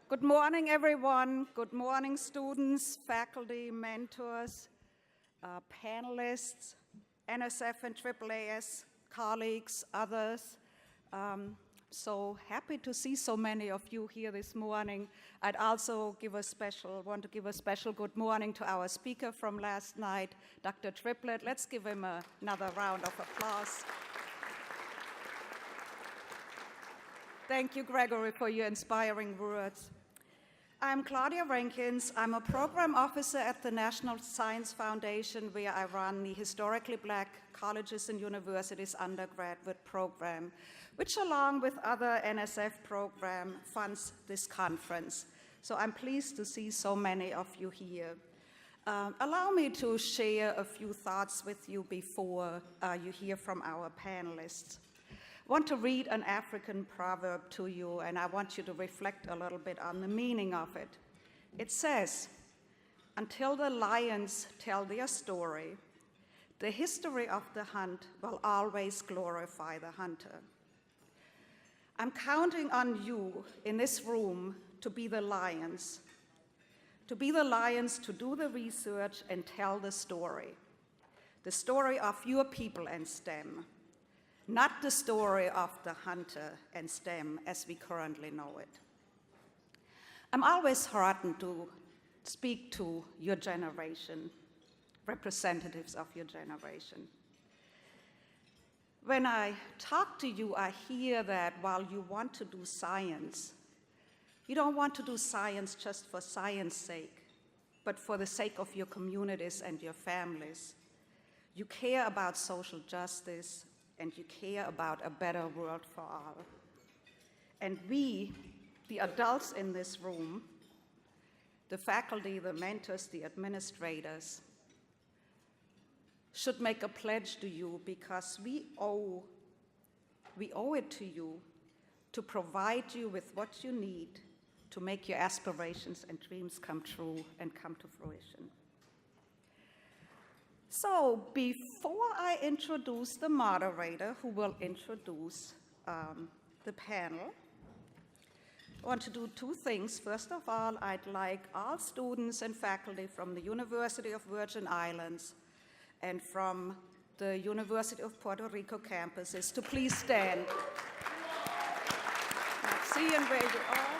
Good morning, everyone. Good morning, students, faculty, mentors, panelists, NSF and AAAS, colleagues, others. So happy to see so many of you here this morning. I'd also want to give a special good morning to our speaker from last night, Dr. Triplett. Let's give him another round of applause. Thank you, Gregory, for your inspiring words. I'm Claudia Rankins. I'm a program officer at the National Science Foundation, where I run the Historically Black Colleges and Universities undergraduate program, which along with other NSF programs funds this conference. So I'm pleased to see so many of you here. Allow me to share a few thoughts with you before you hear from our panelists. I want to read an African proverb to you, and I want you to reflect a little bit on the meaning of it. It says, "Until the lions tell their story, the history of the hunt will always glorify the hunter." I'm counting on you in this room to be the lions to do the research and tell the story of your people and STEM. Not the story of the hunter and STEM as we currently know it. I'm always heartened to speak to your generation, representatives of your generation. When I talk to you, I hear that while you want to do science, you don't want to do science just for science sake, but for the sake of your communities and your families. You care about social justice, and you care about a better world for all. And we, the adults in this room, the faculty, the mentors, the administrators, should make a pledge to you, because we owe it to you to provide you with what you need to make your aspirations and dreams come true and come to fruition. So before I introduce the moderator who will introduce the panel, I want to do two things. First of all, I'd like all students and faculty from the University of Virgin Islands and from the University of Puerto Rico campuses to please stand. Seeing where you are.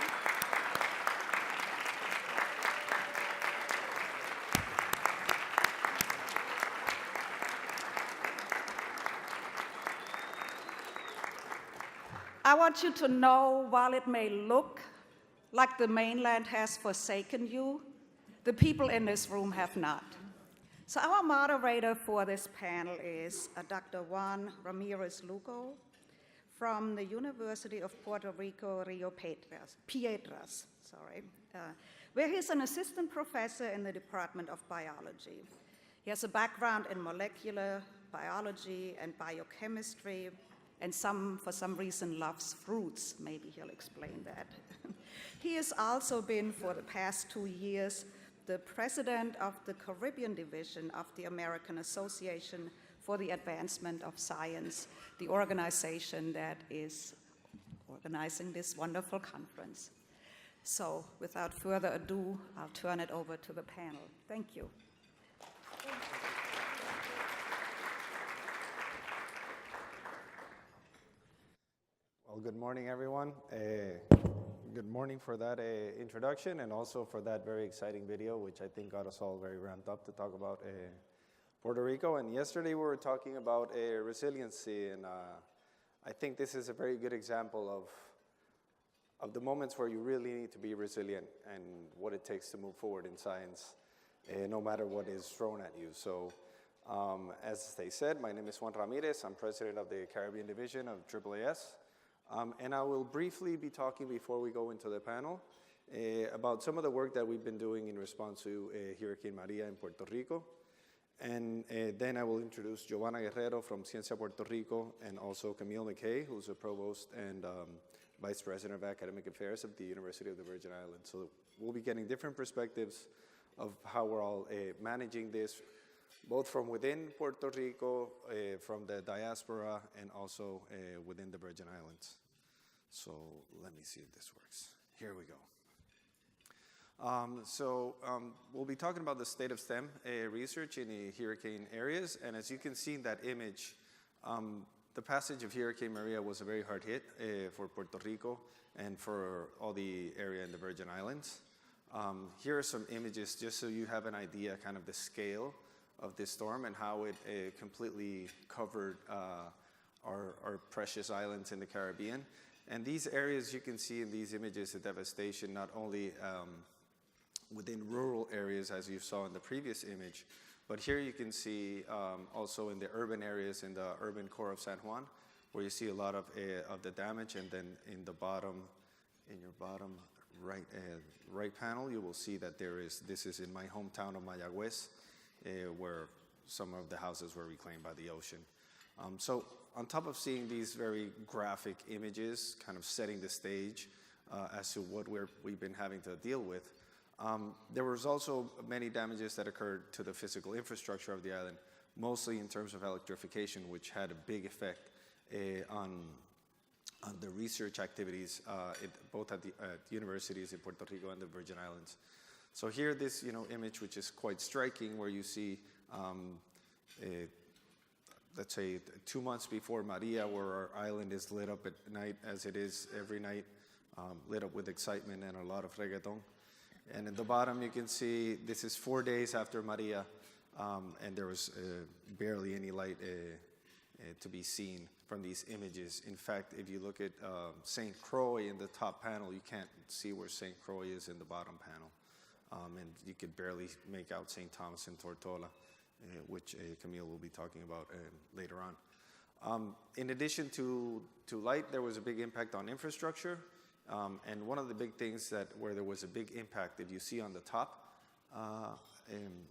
I want you to know, while it may look like the mainland has forsaken you, the people in this room have not. So our moderator for this panel is Dr. Juan Ramirez Lugo from the University of Puerto Rico, Rio Piedras, where he's an assistant professor in the Department of Biology. He has a background in molecular biology and biochemistry, and for some reason loves fruits. Maybe he'll explain that. He has also been, for the past 2 years, the president of the Caribbean Division of the American Association for the Advancement of Science, the organization that is organizing this wonderful conference. So without further ado, I'll turn it over to the panel. Thank you. Well, good morning, everyone. Good morning for that introduction, and also for that very exciting video, which I think got us all very ramped up to talk about Puerto Rico. And yesterday we were talking about resiliency, and I think this is a very good example of the moments where you really need to be resilient and what it takes to move forward in science, no matter what is thrown at you. So as they said, my name is Juan Ramirez. I'm president of the Caribbean Division of AAAS. And I will briefly be talking before we go into the panel about some of the work that we've been doing in response to Hurricane Maria in Puerto Rico. And then I will introduce Giovanna Guerrero from Ciencia Puerto Rico, and also Camille McKay, who's a provost and vice president of academic affairs at the University of the Virgin Islands. So we'll be getting different perspectives of how we're all managing this, both from within Puerto Rico, from the diaspora, and also within the Virgin Islands. So let me see if this works. Here we go. We'll be talking about the state of STEM research in the hurricane areas, and as you can see in that image, the passage of Hurricane Maria was a very hard hit for Puerto Rico and for all the area in the Virgin Islands. Here are some images just so you have an idea kind of the scale of this storm and how it completely covered our precious islands in the Caribbean. And these areas, you can see in these images the devastation not only within rural areas, as you saw in the previous image, but here you can see also in the urban areas, in the urban core of San Juan, where you see a lot of the damage. And then in the bottom, in your bottom right panel, you will see that this is in my hometown of Mayagüez, where some of the houses were reclaimed by the ocean. So on top of seeing these very graphic images, kind of setting the stage as to what we've been having to deal with, there was also many damages that occurred to the physical infrastructure of the island, mostly in terms of electrification, which had a big effect on the research activities both at universities in Puerto Rico and the Virgin Islands. So here, this image, which is quite striking, where you see, let's say 2 months before Maria, where our island is lit up at night, as it is every night, lit up with excitement and a lot of reggaeton. And at the bottom, you can see this is 4 days after Maria, and there was barely any light to be seen from these images. In fact, if you look at St. Croix in the top panel, you can't see where St. Croix is in the bottom panel. And you could barely make out St. Thomas and Tortola, which Camille will be talking about later on. In addition to light, there was a big impact on infrastructure. And one of the big things where there was a big impact that you see on the top, in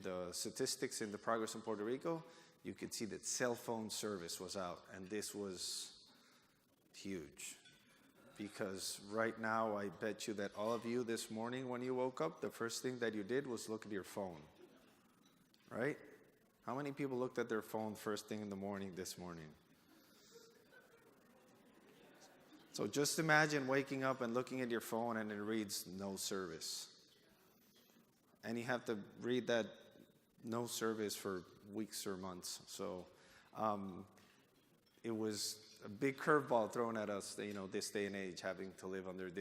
the statistics in the progress in Puerto Rico, you could see that cell phone service was out, and this was huge. Because right now, I bet you that all of you this morning when you woke up, the first thing that you did was look at your phone, right? How many people looked at their phone first thing in the morning this morning? So just imagine waking up and looking at your phone and it reads no service. And you have to read that no service for weeks or months. So it was a big curveball thrown at us, this day and age, having to live under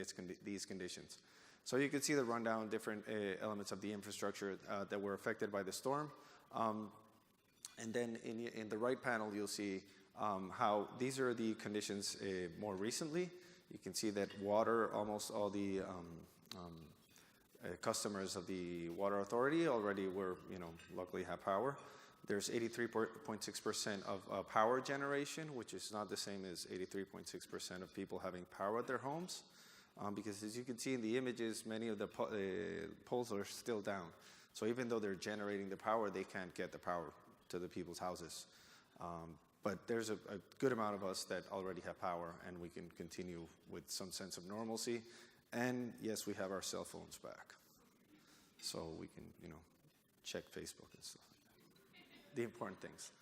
these conditions. So you can see the rundown, different elements of the infrastructure that were affected by the storm. And then in the right panel, you'll see how these are the conditions more recently. You can see that water, almost all the customers of the Water Authority already luckily have power. There's 83.6% of power generation, which is not the same as 83.6% of people having power at their homes. Because as you can see in the images, many of the poles are still down. So even though they're generating the power, they can't get the power to the people's houses. But there's a good amount of us that already have power, and we can continue with some sense of normalcy. And yes, we have our cell phones back. So we can, check Facebook and stuff like that. The important things.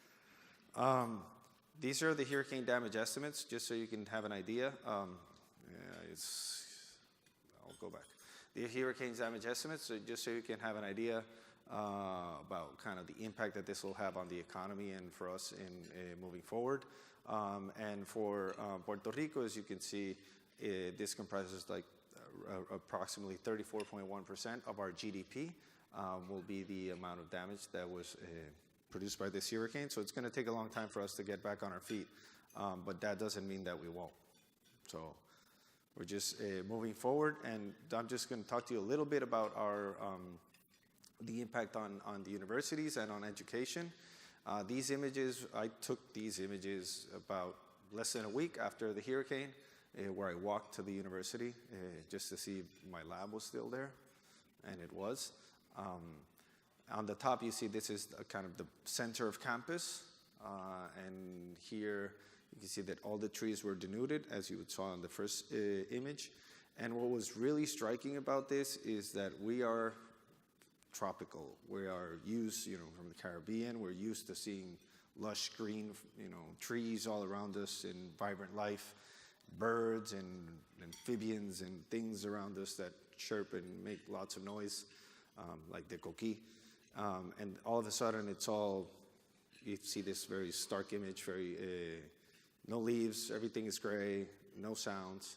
These are the hurricane damage estimates, just so you can have an idea. I'll go back. The hurricane damage estimates, so just so you can have an idea about kind of the impact that this will have on the economy and for us in moving forward. And for Puerto Rico, as you can see, this comprises approximately 34.1% of our GDP will be the amount of damage that was produced by this hurricane. So it's going to take a long time for us to get back on our feet, but that doesn't mean that we won't. So we're just moving forward, and I'm just going to talk to you a little bit about our the impact on the universities and on education. These images, I took these images about less than a week after the hurricane, where I walked to the university just to see if my lab was still there, and it was. On the top, you see this is kind of the center of campus, and here you can see that all the trees were denuded, as you saw in the first image. And what was really striking about this is that we are tropical. We are used, from the Caribbean. We're used to seeing lush green, trees all around us in vibrant life. birds and amphibians and things around us that chirp and make lots of noise, like the coqui. And all of a sudden, you see this very stark image, no leaves, everything is gray, no sounds.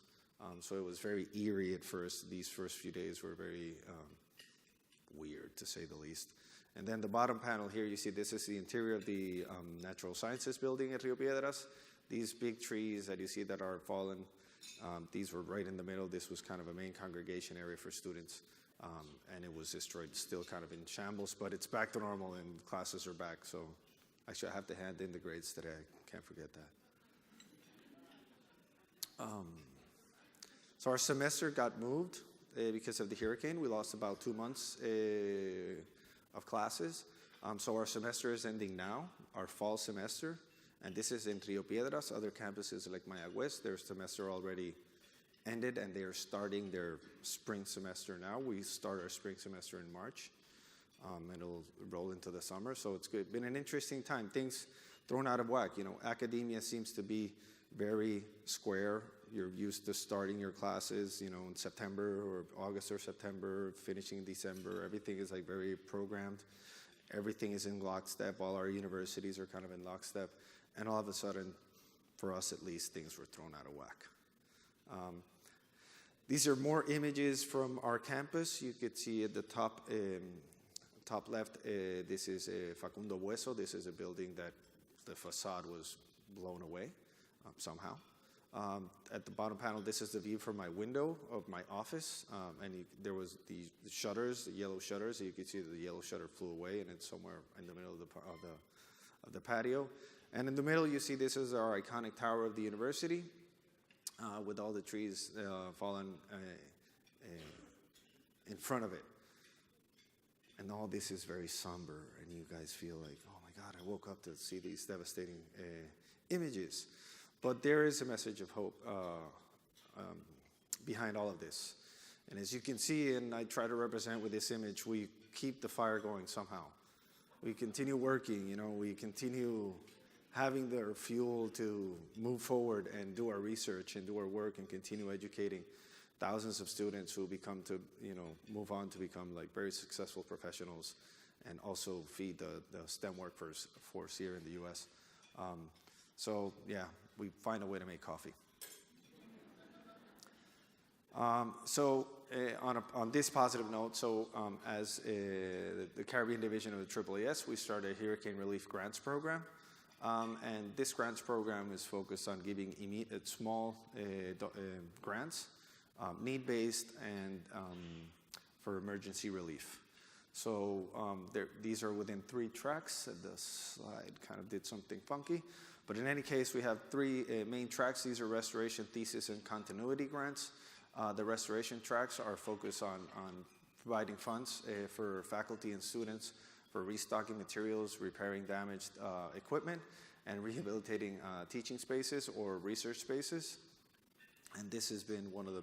So it was very eerie at first. These first few days were very weird, to say the least. And then the bottom panel here, you see this is the interior of the Natural Sciences building at Rio Piedras. These big trees that you see that are fallen, these were right in the middle. This was kind of a main congregation area for students, and it was destroyed, still kind of in shambles, but it's back to normal and classes are back. So actually, I have to hand in the grades today. I can't forget that. So our semester got moved because of the hurricane. We lost about 2 months of classes. So our semester is ending now, our fall semester. And this is in Rio Piedras. Other campuses like Mayagüez, their semester already ended and they are starting their spring semester now. We start our spring semester in March, and it'll roll into the summer. So it's good. Been an interesting time. Things thrown out of whack. Academia seems to be very square. You're used to starting your classes, in September or August or September, finishing in December. Everything is like very programmed. Everything is in lockstep. All our universities are kind of in lockstep. And all of a sudden, for us at least, things were thrown out of whack. These are more images from our campus. You could see at the top left, this is Facundo Bueso. This is a building that the facade was blown away somehow. At the bottom panel, this is the view from my window of my office. And there was the shutters, the yellow shutters. You could see the yellow shutter flew away, and it's somewhere in the middle of the patio. And in the middle, you see this is our iconic tower of the university with all the trees fallen in front of it. And all this is very somber, and you guys feel like, oh my God, I woke up to see these devastating images. But there is a message of hope behind all of this. And as you can see, and I try to represent with this image, we keep the fire going somehow. We continue working, we continue having the fuel to move forward and do our research and do our work and continue educating thousands of students who move on to become like very successful professionals and also feed the STEM workforce here in the U.S. So yeah, we find a way to make coffee. On this positive note, as the Caribbean Division of the AAAS, we started a Hurricane Relief Grants Program. And this grants program is focused on giving small grants, need-based and for emergency relief. So these are within 3 tracks. The slide kind of did something funky. But in any case, we have 3 main tracks. These are restoration, thesis, and continuity grants. The restoration tracks are focused on providing funds for faculty and students for restocking materials, repairing damaged equipment, and rehabilitating teaching spaces or research spaces. And this has been one of the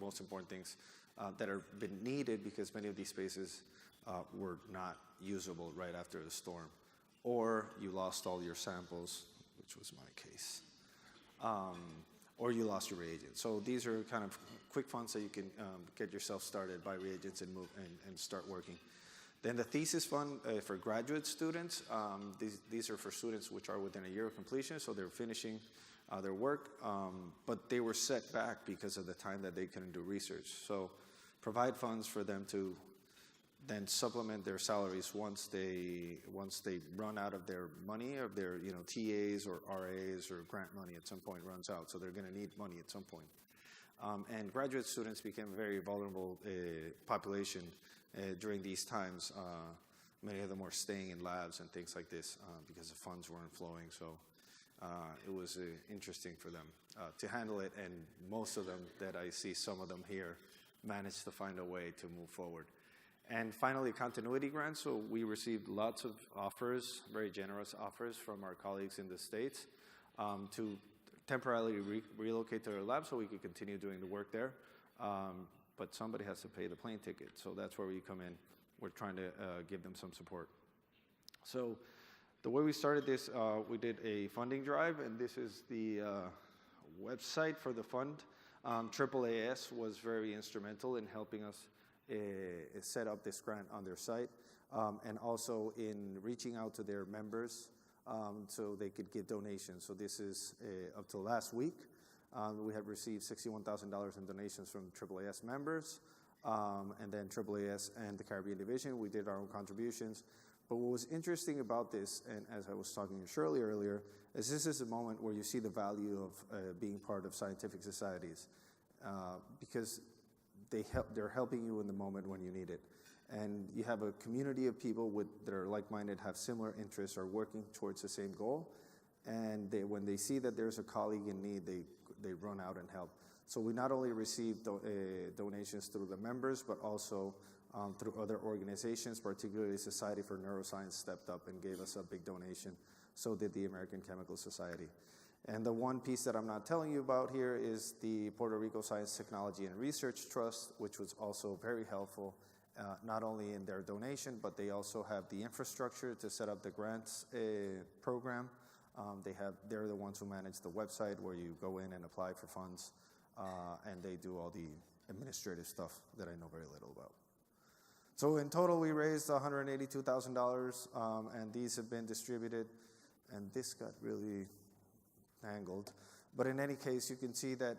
most important things that have been needed because many of these spaces were not usable right after the storm. Or you lost all your samples, which was my case. Or you lost your reagents. So these are kind of quick funds that you can get yourself started, buy reagents and move and start working. Then the thesis fund for graduate students, these are for students which are within a year of completion, so they're finishing their work, but they were set back because of the time that they couldn't do research. So provide funds for them to then supplement their salaries once they run out of their money, of their TAs or RAs or grant money at some point runs out. So they're going to need money at some point. And graduate students became a very vulnerable population during these times. Many of them were staying in labs and things like this because the funds weren't flowing. So it was interesting for them to handle it. And most of them that I see, some of them here, managed to find a way to move forward. And finally, continuity grants. So we received lots of offers, very generous offers from our colleagues in the States to temporarily relocate to their lab so we could continue doing the work there. But somebody has to pay the plane ticket. So that's where we come in. We're trying to give them some support. So the way we started this, we did a funding drive, and this is the website for the fund. AAAS was very instrumental in helping us set up this grant on their site, and also in reaching out to their members so they could give donations. So this is up to last week. We have received $61,000 in donations from AAAS members, and then AAAS and the Caribbean Division. We did our own contributions. But what was interesting about this, and as I was talking to Shirley earlier, is this is a moment where you see the value of being part of scientific societies, because they're helping you in the moment when you need it. And you have a community of people that are like-minded, have similar interests, are working towards the same goal. And when they see that there's a colleague in need, they run out and help. So we not only received donations through the members, but also through other organizations, particularly Society for Neuroscience stepped up and gave us a big donation. So did the American Chemical Society. And the one piece that I'm not telling you about here is the Puerto Rico Science, Technology, and Research Trust, which was also very helpful, not only in their donation, but they also have the infrastructure to set up the grants program. They're the ones who manage the website where you go in and apply for funds, and they do all the administrative stuff that I know very little about. So in total, we raised $182,000, and these have been distributed, and this got really tangled. But in any case, you can see that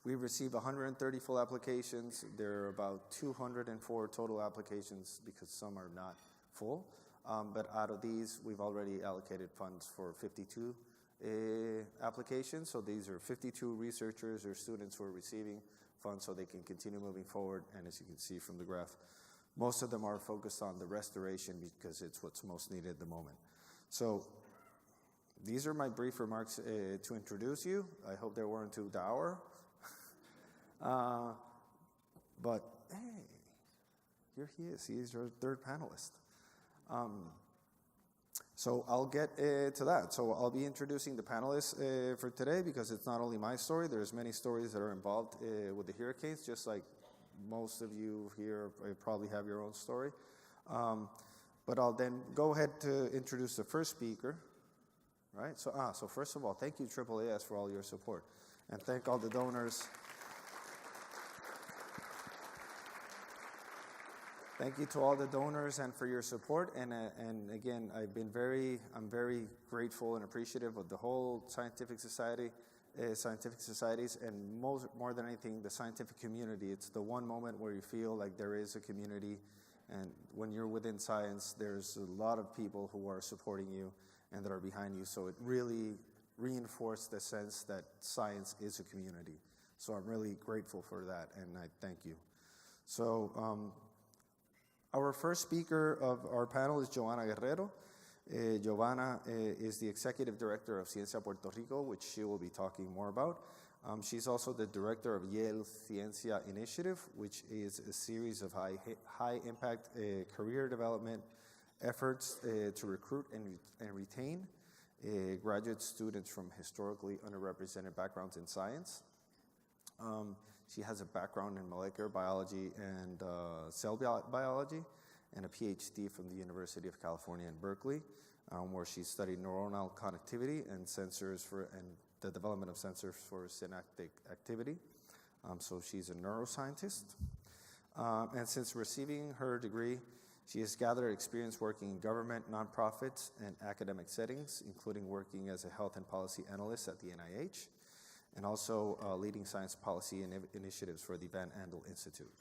we received 130 full applications. There are about 204 total applications because some are not full. But out of these, we've already allocated funds for 52 applications. So these are 52 researchers or students who are receiving funds so they can continue moving forward. And as you can see from the graph, most of them are focused on the restoration because it's what's most needed at the moment. So these are my brief remarks to introduce you. I hope they weren't too dour. But hey, here he is. He is our third panelist. So I'll get to that. So I'll be introducing the panelists for today because it's not only my story. There's many stories that are involved with the hurricanes, just like most of you here probably have your own story. But I'll then go ahead to introduce the first speaker. Right? So first of all, thank you AAAS for all your support, and thank all the donors. Thank you to all the donors and for your support. And again, I'm very grateful and appreciative of the whole scientific societies, and more than anything, the scientific community. It's the one moment where you feel like there is a community, and when you're within science, there's a lot of people who are supporting you and that are behind you. So it really reinforced the sense that science is a community. So I'm really grateful for that, and I thank you. So our first speaker of our panel is Joanna Guerrero. Giovanna is the Executive Director of Ciencia Puerto Rico, which she will be talking more about. She's also the Director of Yale Ciencia Initiative, which is a series of high-impact career development efforts to recruit and retain graduate students from historically underrepresented backgrounds in science. She has a background in molecular biology and cell biology, and a PhD from the University of California in Berkeley, where she studied neuronal connectivity and the development of sensors for synaptic activity. So she's a neuroscientist. And since receiving her degree, she has gathered experience working in government, nonprofits, and academic settings, including working as a health and policy analyst at the NIH, and also leading science policy initiatives for the Van Andel Institute.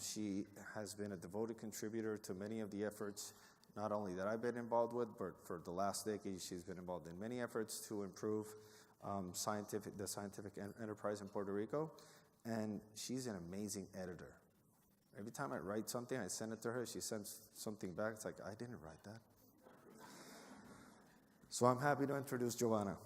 She has been a devoted contributor to many of the efforts, not only that I've been involved with, but for the last decade, she's been involved in many efforts to improve the scientific enterprise in Puerto Rico, and she's an amazing editor. Every time I write something, I send it to her, she sends something back, it's like, I didn't write that. So I'm happy to introduce Giovanna.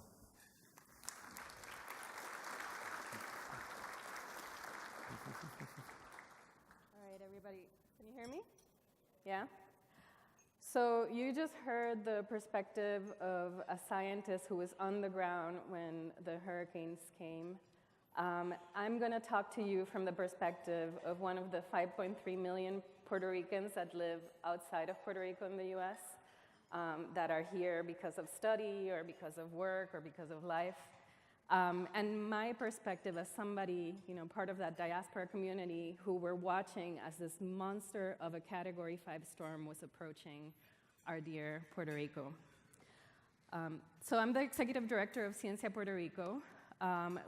All right, everybody, can you hear me? Yeah? So you just heard the perspective of a scientist who was on the ground when the hurricanes came. I'm going to talk to you from the perspective of one of the 5.3 million Puerto Ricans that live outside of Puerto Rico in the U.S., that are here because of study or because of work or because of life. And my perspective as somebody, part of that diaspora community who were watching as this monster of a Category 5 storm was approaching our dear Puerto Rico. So I'm the executive director of Ciencia Puerto Rico,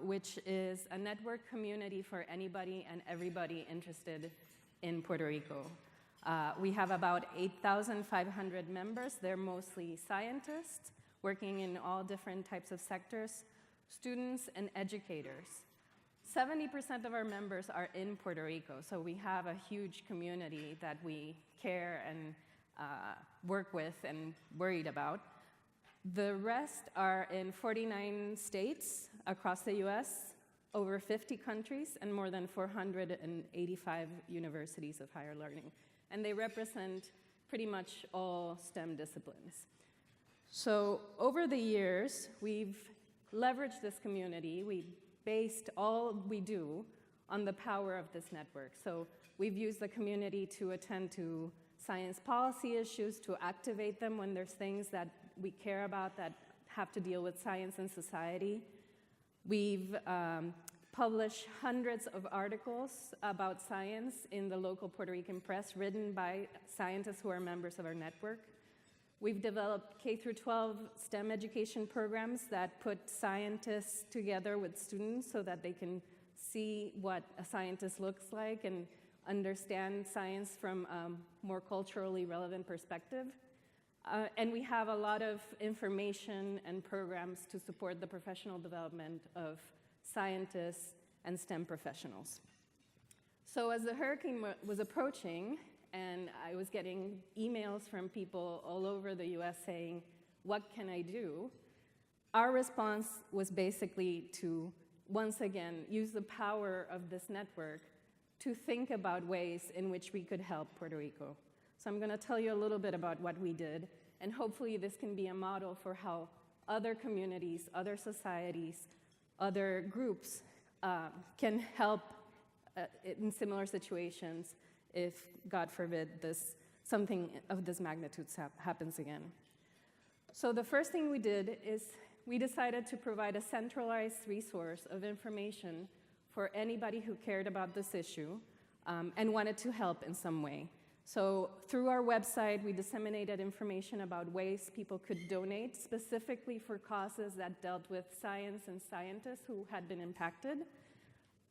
which is a network community for anybody and everybody interested in Puerto Rico. We have about 8,500 members. They're mostly scientists working in all different types of sectors, students and educators. 70% of our members are in Puerto Rico, so we have a huge community that we care and work with and worried about. The rest are in 49 states across the US, over 50 countries, and more than 485 universities of higher learning. And they represent pretty much all STEM disciplines. So over the years, we've leveraged this community. We based all we do on the power of this network. So we've used the community to attend to science policy issues, to activate them when there's things that we care about that have to deal with science and society. We've published hundreds of articles about science in the local Puerto Rican press written by scientists who are members of our network. We've developed K-12 STEM education programs that put scientists together with students so that they can see what a scientist looks like and understand science from a more culturally relevant perspective. And we have a lot of information and programs to support the professional development of scientists and STEM professionals. So as the hurricane was approaching, and I was getting emails from people all over the US saying, what can I do? Our response was basically to, once again, use the power of this network to think about ways in which we could help Puerto Rico. So I'm going to tell you a little bit about what we did, and hopefully this can be a model for how other communities, other societies, other groups can help in similar situations if, God forbid, something of this magnitude happens again. So the first thing we did is we decided to provide a centralized resource of information for anybody who cared about this issue and wanted to help in some way. So through our website, we disseminated information about ways people could donate specifically for causes that dealt with science and scientists who had been impacted.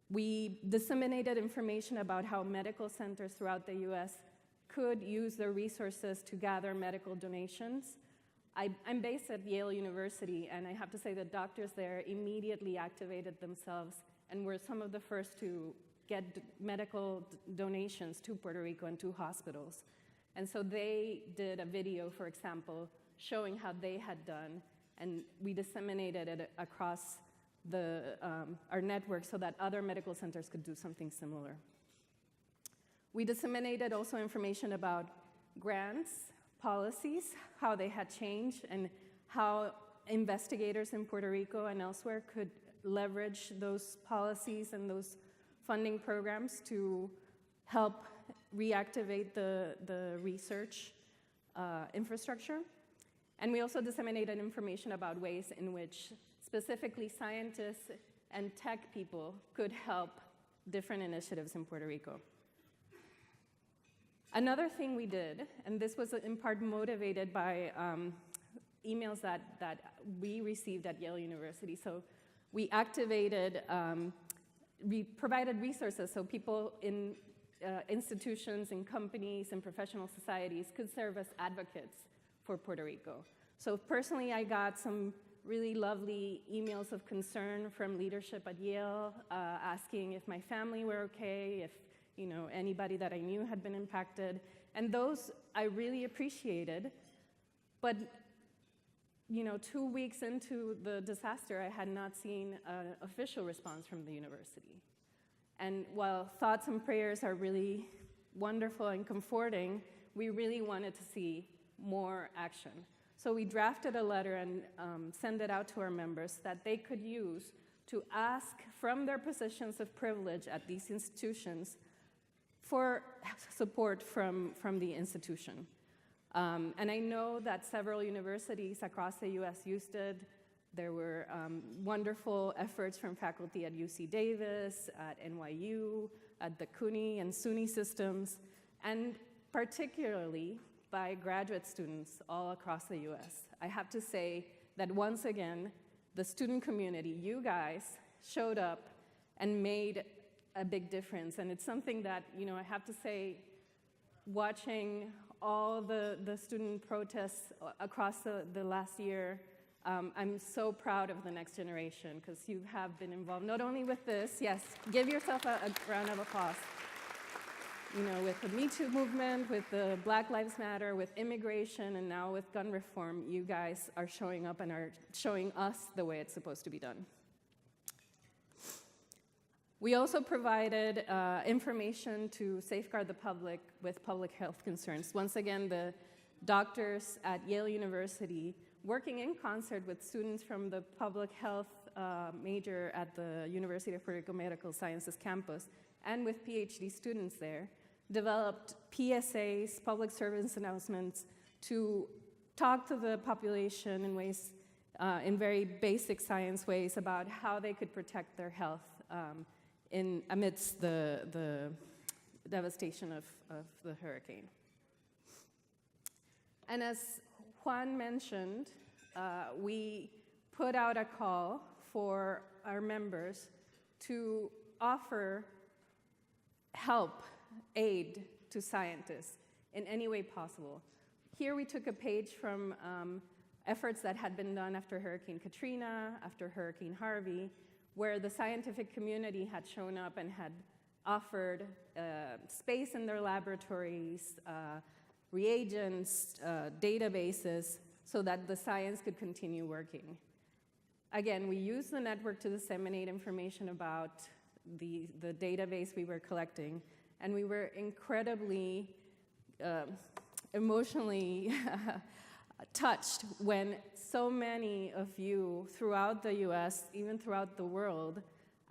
We disseminated information about how medical centers throughout the US could use their resources to gather medical donations. I'm based at Yale University, and I have to say that doctors there immediately activated themselves and were some of the first to get medical donations to Puerto Rico and to hospitals. And so they did a video, for example, showing how they had done, and we disseminated it across our network so that other medical centers could do something similar. We disseminated also information about grants, policies, how they had changed, and how investigators in Puerto Rico and elsewhere could leverage those policies and those funding programs to help reactivate the research infrastructure. And we also disseminated information about ways in which specifically scientists and tech people could help different initiatives in Puerto Rico. Another thing we did, and this was in part motivated by emails that we received at Yale University. So we activated, we provided resources so people in institutions and companies and professional societies could serve as advocates for Puerto Rico. So personally, I got some really lovely emails of concern from leadership at Yale, asking if my family were okay, if anybody that I knew had been impacted, and those I really appreciated. But 2 weeks into the disaster, I had not seen an official response from the university. And while thoughts and prayers are really wonderful and comforting, we really wanted to see more action. So we drafted a letter and sent it out to our members that they could use to ask from their positions of privilege at these institutions for support from the institution. And I know that several universities across the US used it. There were wonderful efforts from faculty at UC Davis, at NYU, at the CUNY and SUNY systems, and particularly by graduate students all across the US. I have to say that once again, the student community, you guys, showed up and made a big difference. And it's something that, I have to say, watching all the student protests across the last year, I'm so proud of the next generation because you have been involved not only with this, yes, give yourself a round of applause, with the Me Too movement, with the Black Lives Matter, with immigration, and now with gun reform, you guys are showing up and are showing us the way it's supposed to be done. We also provided information to safeguard the public with public health concerns. Once again, the doctors at Yale University, working in concert with students from the public health major at the University of Puerto Rico Medical Sciences campus, and with PhD students there, developed PSAs, public service announcements, to talk to the population in ways, in very basic science ways, about how they could protect their health amidst the devastation of the hurricane. And as Juan mentioned, we put out a call for our members to offer help, aid to scientists in any way possible. Here we took a page from efforts that had been done after Hurricane Katrina, after Hurricane Harvey, where the scientific community had shown up and had offered space in their laboratories, reagents, databases, so that the science could continue working. Again, we used the network to disseminate information about the database we were collecting, and we were incredibly emotionally touched when so many of you throughout the US, even throughout the world,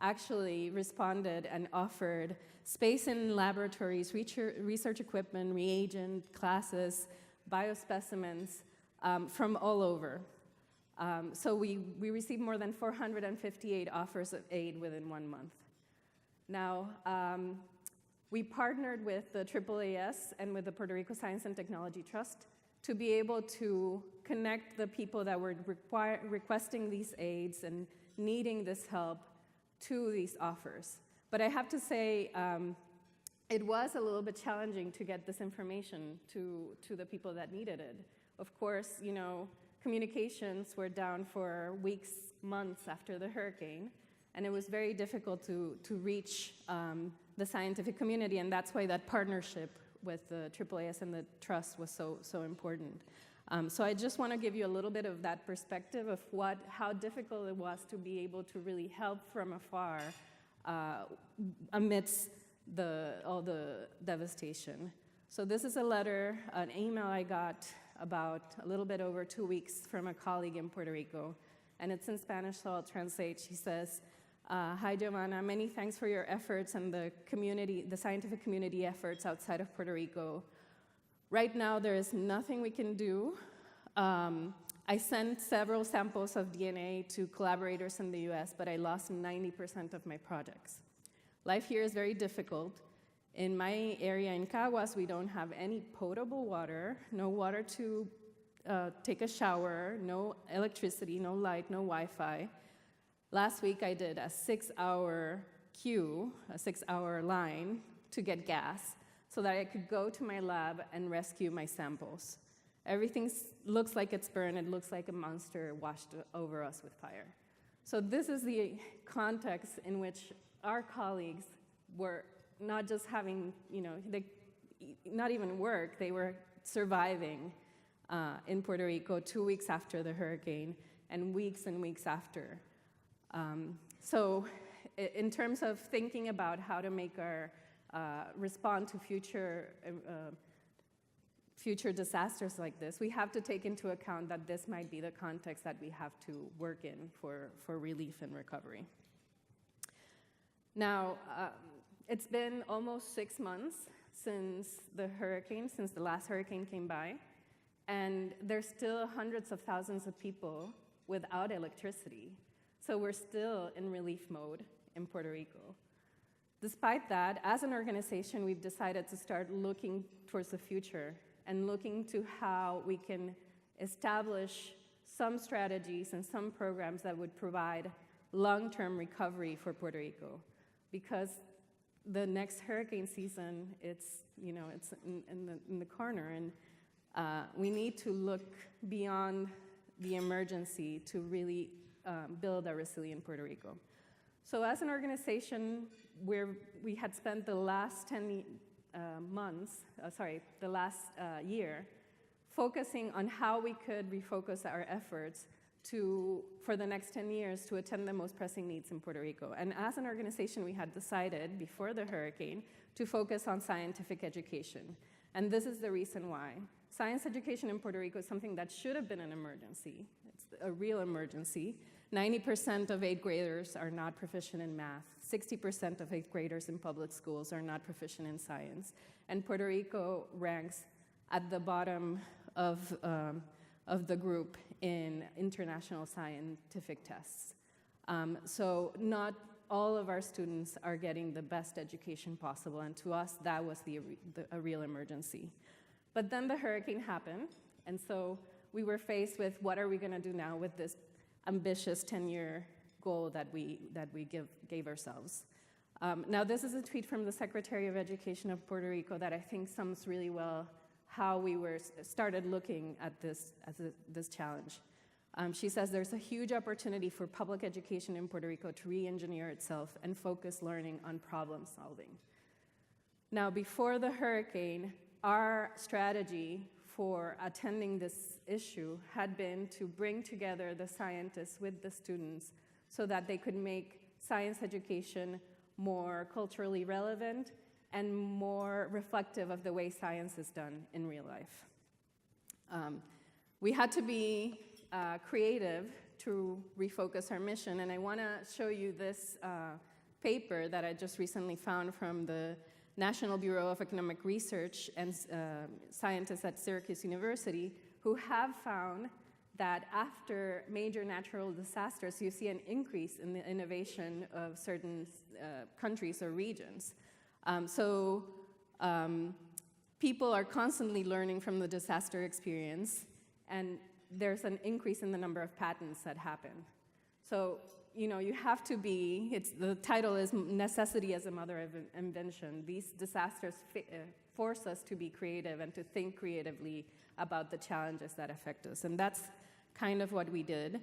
actually responded and offered space in laboratories, research equipment, reagent, classes, biospecimens from all over. So we received more than 458 offers of aid within 1 month. Now, we partnered with the AAAS and with the Puerto Rico Science and Technology Trust to be able to connect the people that were requesting these aids and needing this help to these offers. But I have to say, it was a little bit challenging to get this information to the people that needed it. Of course, communications were down for weeks, months after the hurricane, and it was very difficult to reach the scientific community, and that's why that partnership with the AAAS and the Trust was so important. So I just want to give you a little bit of that perspective of how difficult it was to be able to really help from afar amidst all the devastation. So this is a letter, an email I got about a little bit over 2 weeks from a colleague in Puerto Rico, and it's in Spanish, so I'll translate. She says, hi, Giovanna. Many thanks for your efforts and the scientific community efforts outside of Puerto Rico. Right now, there is nothing we can do. I sent several samples of DNA to collaborators in the US, but I lost 90% of my projects. Life here is very difficult. In my area in Caguas, we don't have any potable water, no water to take a shower, no electricity, no light, no Wi-Fi. Last week, I did a 6-hour queue, a 6-hour line to get gas so that I could go to my lab and rescue my samples. Everything looks like it's burned. It looks like a monster washed over us with fire. So this is the context in which our colleagues were not just having, not even work, they were surviving in Puerto Rico 2 weeks after the hurricane and weeks after. So in terms of thinking about how to make our respond to future disasters like this, we have to take into account that this might be the context that we have to work in for relief and recovery. Now, it's been almost 6 months since the last hurricane came by, and there's still hundreds of thousands of people without electricity. So we're still in relief mode in Puerto Rico. Despite that, as an organization, we've decided to start looking towards the future and looking to how we can establish some strategies and some programs that would provide long-term recovery for Puerto Rico. Because the next hurricane season, it's in the corner, and we need to look beyond the emergency to really build a resilient Puerto Rico. So as an organization, we had spent the last year focusing on how we could refocus our efforts for the next 10 years to attend the most pressing needs in Puerto Rico. And as an organization, we had decided before the hurricane to focus on scientific education. And this is the reason why. Science education in Puerto Rico is something that should have been an emergency. It's a real emergency. 90% of 8th graders are not proficient in math. 60% of 8th graders in public schools are not proficient in science. And Puerto Rico ranks at the bottom of the group in international scientific tests. So not all of our students are getting the best education possible, and to us, that was a real emergency. But then the hurricane happened, and so we were faced with what are we gonna do now with this ambitious 10-year goal that we gave ourselves. Now, this is a tweet from the Secretary of Education of Puerto Rico that I think sums really well how we started looking at this challenge. She says, there's a huge opportunity for public education in Puerto Rico to re-engineer itself and focus learning on problem solving. Now, before the hurricane, our strategy for attending this issue had been to bring together the scientists with the students so that they could make science education more culturally relevant and more reflective of the way science is done in real life. We had to be creative to refocus our mission, and I want to show you this paper that I just recently found from the National Bureau of Economic Research and scientists at Syracuse University, who have found that after major natural disasters, you see an increase in the innovation of certain countries or regions. People are constantly learning from the disaster experience, and there's an increase in the number of patents that happen. So, you have to be, the title is Necessity as a Mother of Invention. These disasters force us to be creative and to think creatively about the challenges that affect us, and that's kind of what we did.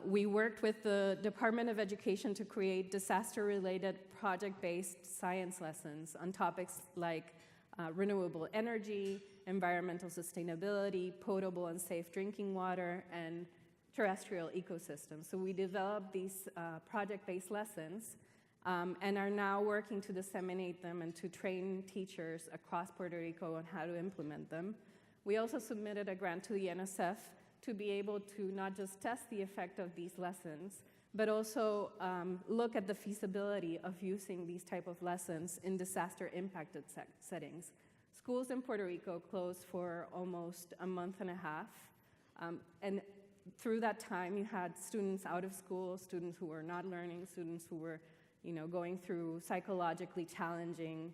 We worked with the Department of Education to create disaster-related project-based science lessons on topics like renewable energy, environmental sustainability, potable and safe drinking water, and terrestrial ecosystems. So we developed these project-based lessons and are now working to disseminate them and to train teachers across Puerto Rico on how to implement them. We also submitted a grant to the NSF to be able to not just test the effect of these lessons, but also look at the feasibility of using these type of lessons in disaster-impacted settings. Schools in Puerto Rico closed for almost a month and a half, and through that time, you had students out of school, students who were not learning, students who were, going through psychologically challenging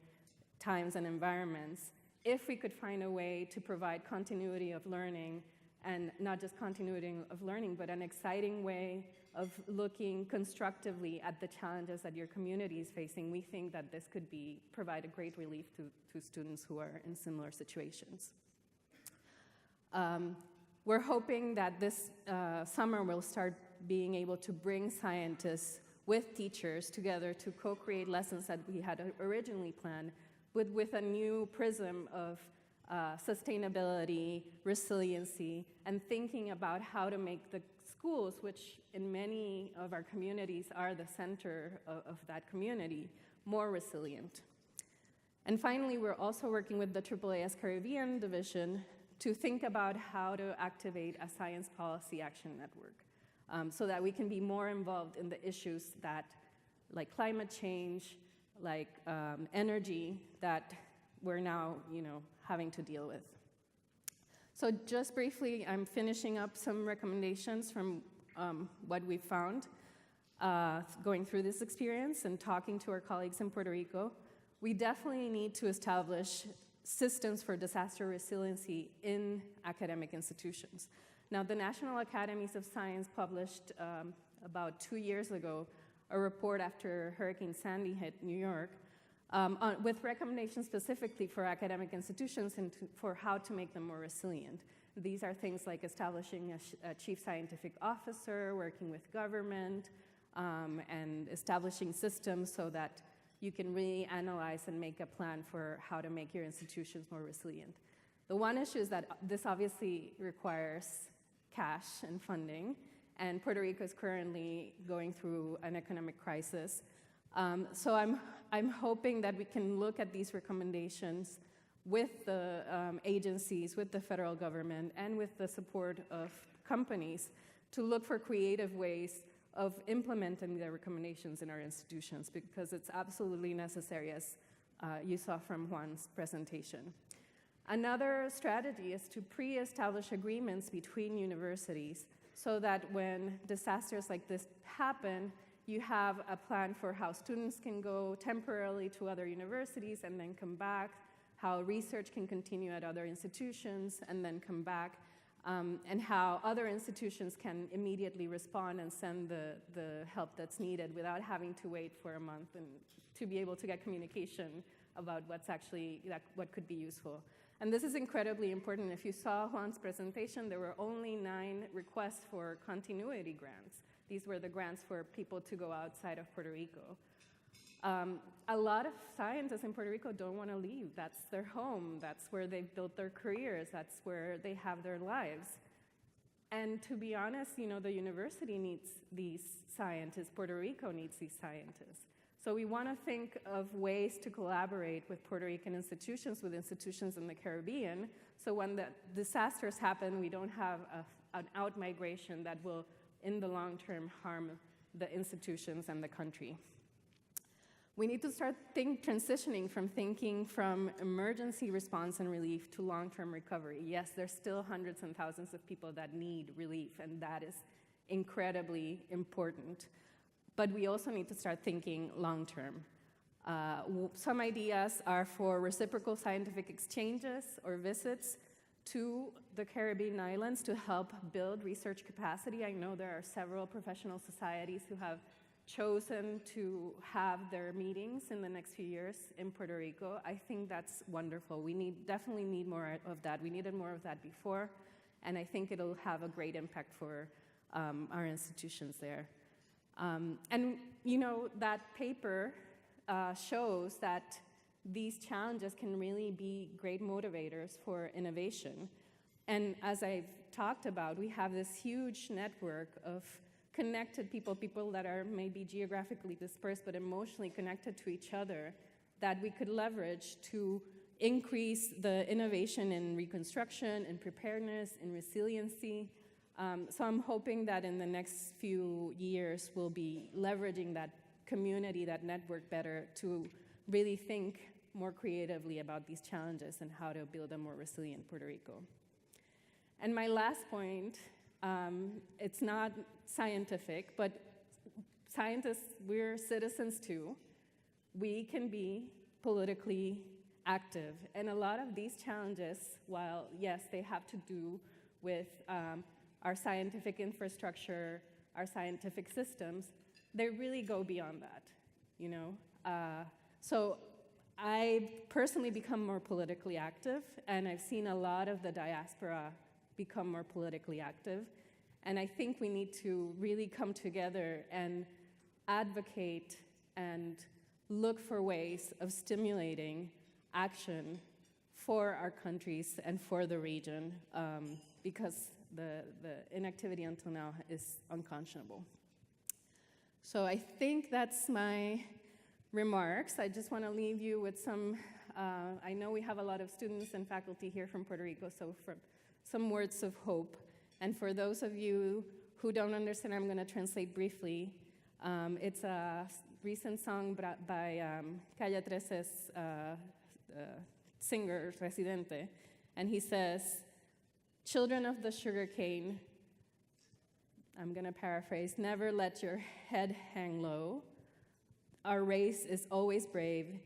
times and environments. If we could find a way to provide continuity of learning, and not just continuity of learning, but an exciting way of looking constructively at the challenges that your community is facing, we think that this could provide a great relief to students who are in similar situations. We're hoping that this summer we'll start being able to bring scientists with teachers together to co-create lessons that we had originally planned, but with a new prism of sustainability, resiliency, and thinking about how to make the schools, which in many of our communities are the center of that community, more resilient. And finally, we're also working with the AAAS Caribbean Division to think about how to activate a science policy action network so that we can be more involved in the issues like climate change, like energy, that we're now, having to deal with. So just briefly, I'm finishing up some recommendations from what we found going through this experience and talking to our colleagues in Puerto Rico, we definitely need to establish systems for disaster resiliency in academic institutions. Now, the National Academies of Science published about 2 years ago a report after Hurricane Sandy hit New York with recommendations specifically for academic institutions and for how to make them more resilient. These are things like establishing a chief scientific officer, working with government, and establishing systems so that you can really analyze and make a plan for how to make your institutions more resilient. The one issue is that this obviously requires cash and funding, and Puerto Rico is currently going through an economic crisis. So I'm hoping that we can look at these recommendations with the agencies, with the federal government, and with the support of companies to look for creative ways of implementing the recommendations in our institutions, because it's absolutely necessary, as you saw from Juan's presentation. Another strategy is to pre-establish agreements between universities so that when disasters like this happen, you have a plan for how students can go temporarily to other universities and then come back, how research can continue at other institutions and then come back, and how other institutions can immediately respond and send the help that's needed without having to wait for a month and to be able to get communication about what's actually, what could be useful. And this is incredibly important. If you saw Juan's presentation, there were only 9 requests for continuity grants. These were the grants for people to go outside of Puerto Rico. A lot of scientists in Puerto Rico don't want to leave. That's their home. That's where they've built their careers. That's where they have their lives. And to be honest, you know, the university needs these scientists. Puerto Rico needs these scientists. So we want to think of ways to collaborate with Puerto Rican institutions, with institutions in the Caribbean, so when the disasters happen, we don't have an out-migration that will, in the long term, harm the institutions and the country. We need to start transitioning from thinking from emergency response and relief to long-term recovery. Yes, there's still hundreds and thousands of people that need relief, and that is incredibly important. But we also need to start thinking long-term. Some ideas are for reciprocal scientific exchanges or visits to the Caribbean islands to help build research capacity. I know there are several professional societies who have chosen to have their meetings in the next few years in Puerto Rico. I think that's wonderful. We definitely need more of that. We needed more of that before, and I think it'll have a great impact for our institutions there. And you know, that paper shows that these challenges can really be great motivators for innovation. And as I've talked about, we have this huge network of connected people, people that are maybe geographically dispersed but emotionally connected to each other, that we could leverage to increase the innovation in reconstruction, in preparedness, in resiliency. So I'm hoping that in the next few years we'll be leveraging that community, that network better to really think more creatively about these challenges and how to build a more resilient Puerto Rico. And my last point, it's not scientific, but scientists, we're citizens too. We can be politically active. And a lot of these challenges, while yes, they have to do with our scientific infrastructure, our scientific systems, they really go beyond that, you know? So I've personally become more politically active, and I've seen a lot of the diaspora become more politically active. And I think we need to really come together and advocate and look for ways of stimulating action for our countries and for the region, because the inactivity until now is unconscionable. So I think that's my remarks. I just want to leave you with some, I know we have a lot of students and faculty here from Puerto Rico, so for some words of hope. And for those of you who don't understand, I'm going to translate briefly. It's a recent song by Calle 13's singer, Residente, and he says, "Children of the sugarcane, I'm going to paraphrase, never let your head hang low. Our race is always brave,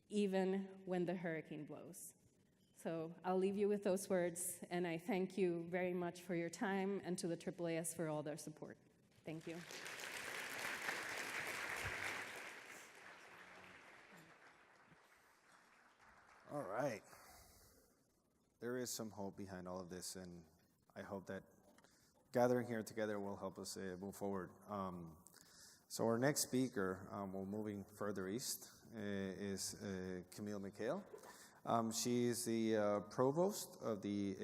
even when the hurricane blows. So I'll leave you with those words, and I thank you very much for your time, and to the AAAS for all their support. Thank you. All right. There is some hope behind all of this, and I hope that gathering here together will help us move forward. So our next speaker, well, moving further east, is Camille McHale. She is the provost of the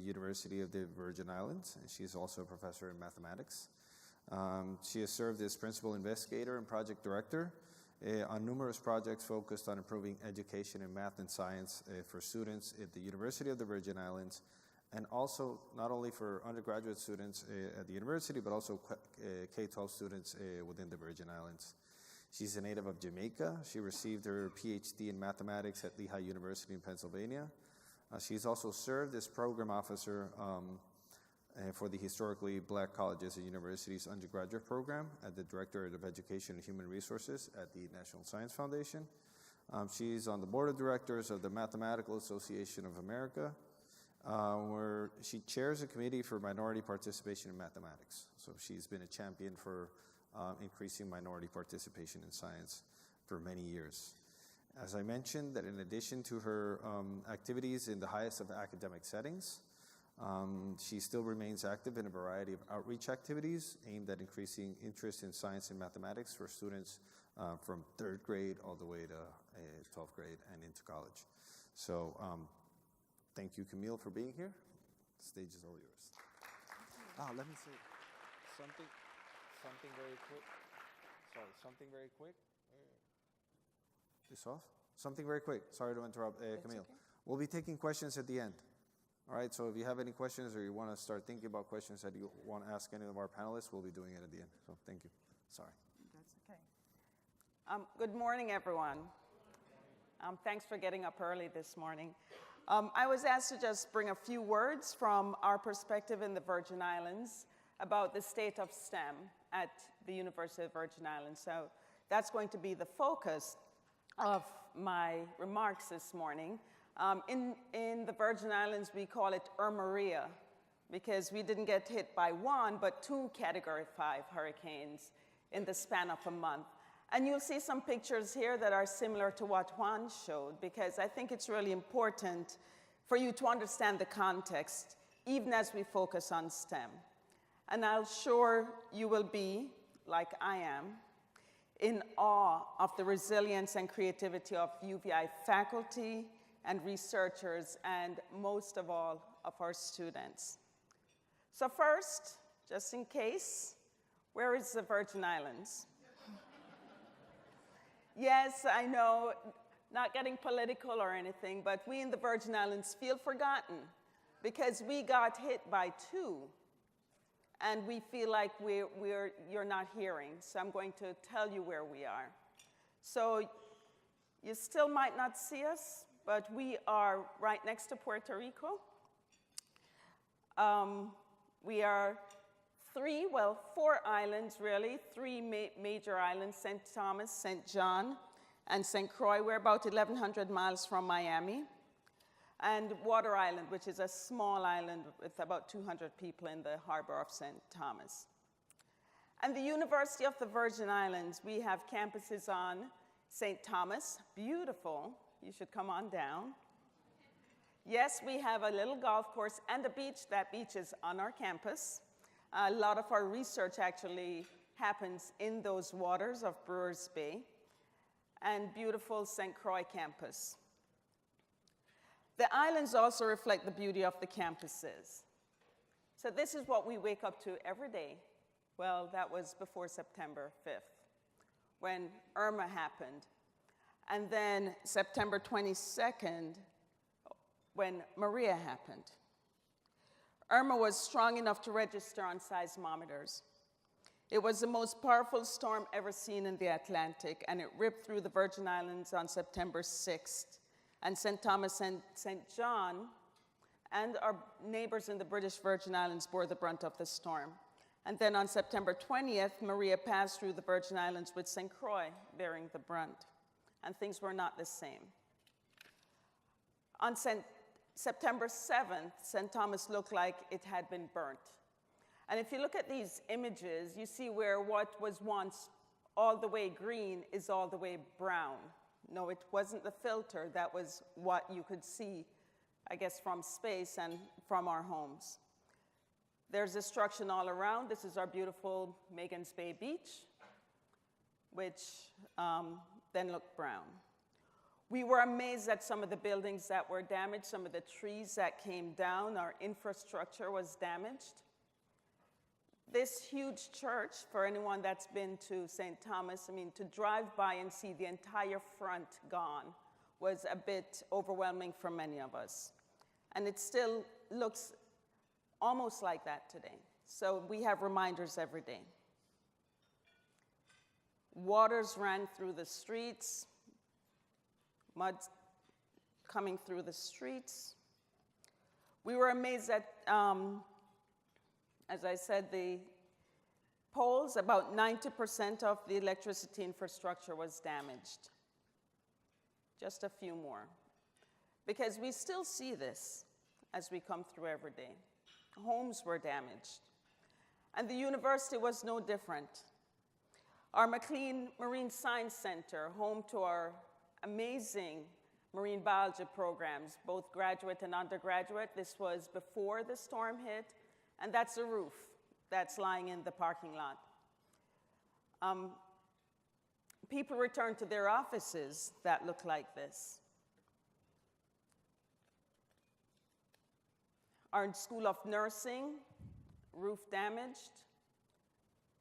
University of the Virgin Islands, and she's also a professor in mathematics. She has served as principal investigator and project director on numerous projects focused on improving education in math and science for students at the University of the Virgin Islands, and also not only for undergraduate students at the university, but also K-12 students within the Virgin Islands. She's a native of Jamaica. She received her PhD in mathematics at Lehigh University in Pennsylvania. She's also served as program officer for the Historically Black Colleges and Universities undergraduate program at the Directorate of Education and Human Resources at the National Science Foundation. She's on the board of directors of the Mathematical Association of America, where she chairs a committee for minority participation in mathematics. So she's been a champion for increasing minority participation in science for many years. As I mentioned, that in addition to her activities in the highest of academic settings, she still remains active in a variety of outreach activities aimed at increasing interest in science and mathematics for students from 3rd grade all the way to 12th grade and into college. So thank you, Camille, for being here. The stage is all yours. Let me say something very quick. Sorry, something very quick. This off? Something very quick. Sorry to interrupt, Camille. Okay. We'll be taking questions at the end. All right, so if you have any questions or you want to start thinking about questions that you want to ask any of our panelists, we'll be doing it at the end. So thank you. Sorry. That's okay. Good morning, everyone. Thanks for getting up early this morning. I was asked to just bring a few words from our perspective in the Virgin Islands about the state of STEM at the University of the Virgin Islands. So that's going to be the focus of my remarks this morning. In the Virgin Islands, we call it Maria, because we didn't get hit by one, but 2 Category 5 hurricanes in the span of a month. And you'll see some pictures here that are similar to what Juan showed, because I think it's really important for you to understand the context, even as we focus on STEM. And I'm sure you will be, like I am, in awe of the resilience and creativity of UVI faculty and researchers, and most of all, of our students. So first, just in case, where is the Virgin Islands? Yes, I know, not getting political or anything, but we in the Virgin Islands feel forgotten because we got hit by 2, and we feel like you're not hearing. So I'm going to tell you where we are. So you still might not see us, but we are right next to Puerto Rico. We are 4 islands, really, 3 major islands, St. Thomas, St. John, and St. Croix. We're about 1,100 miles from Miami. And Water Island, which is a small island with about 200 people in the harbor of St. Thomas. And the University of the Virgin Islands, we have campuses on St. Thomas, beautiful. You should come on down. Yes, we have a little golf course and a beach. That beach is on our campus. A lot of our research actually happens in those waters of Brewers Bay. And beautiful St. Croix campus. The islands also reflect the beauty of the campuses. So this is what we wake up to every day. Well, that was before September 5th, when Irma happened. And then September 22nd, when Maria happened. Irma was strong enough to register on seismometers. It was the most powerful storm ever seen in the Atlantic, and it ripped through the Virgin Islands on September 6th. And St. Thomas and St. John and our neighbors in the British Virgin Islands bore the brunt of the storm. And then on September 20th, Maria passed through the Virgin Islands with St. Croix bearing the brunt, and things were not the same. On September 7th, St. Thomas looked like it had been burnt. And if you look at these images, you see where what was once all the way green is all the way brown. No, it wasn't the filter, that was what you could see, I guess, from space and from our homes. There's destruction all around. This is our beautiful Megan's Bay Beach, which then looked brown. We were amazed at some of the buildings that were damaged, some of the trees that came down, our infrastructure was damaged. This huge church, for anyone that's been to St. Thomas, I mean, to drive by and see the entire front gone was a bit overwhelming for many of us. And it still looks almost like that today. So we have reminders every day. Waters ran through the streets, mud coming through the streets. We were amazed at, as I said, the poles, about 90% of the electricity infrastructure was damaged. Just a few more. Because we still see this as we come through every day. Homes were damaged. And the university was no different. Our McLean Marine Science Center, home to our amazing marine biology programs, both graduate and undergraduate. This was before the storm hit, and that's a roof that's lying in the parking lot. People returned to their offices that look like this. Our School of Nursing, roof damaged,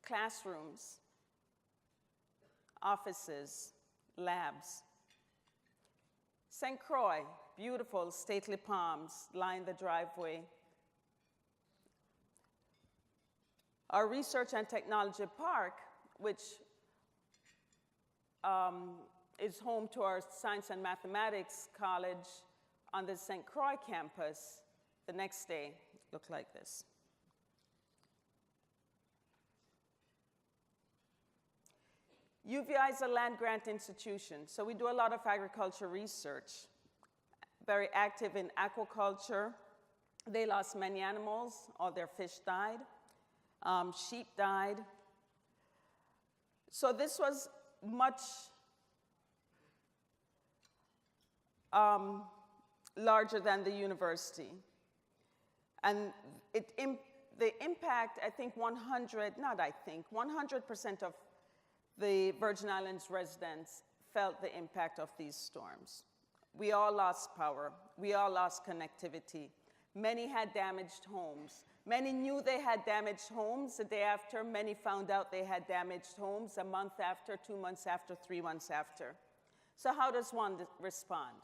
classrooms, offices, labs. St. Croix, beautiful stately palms line the driveway. Our Research and Technology Park, which is home to our Science and Mathematics College on the St. Croix campus, the next day looked like this. UVI is a land-grant institution, so we do a lot of agriculture research, very active in aquaculture. They lost many animals, all their fish died, sheep died. So this was much larger than the university. And the impact, 100% of the Virgin Islands residents felt the impact of these storms. We all lost power. We all lost connectivity. Many had damaged homes. Many knew they had damaged homes the day after. Many found out they had damaged homes a month after, 2 months after, 3 months after. So how does one respond?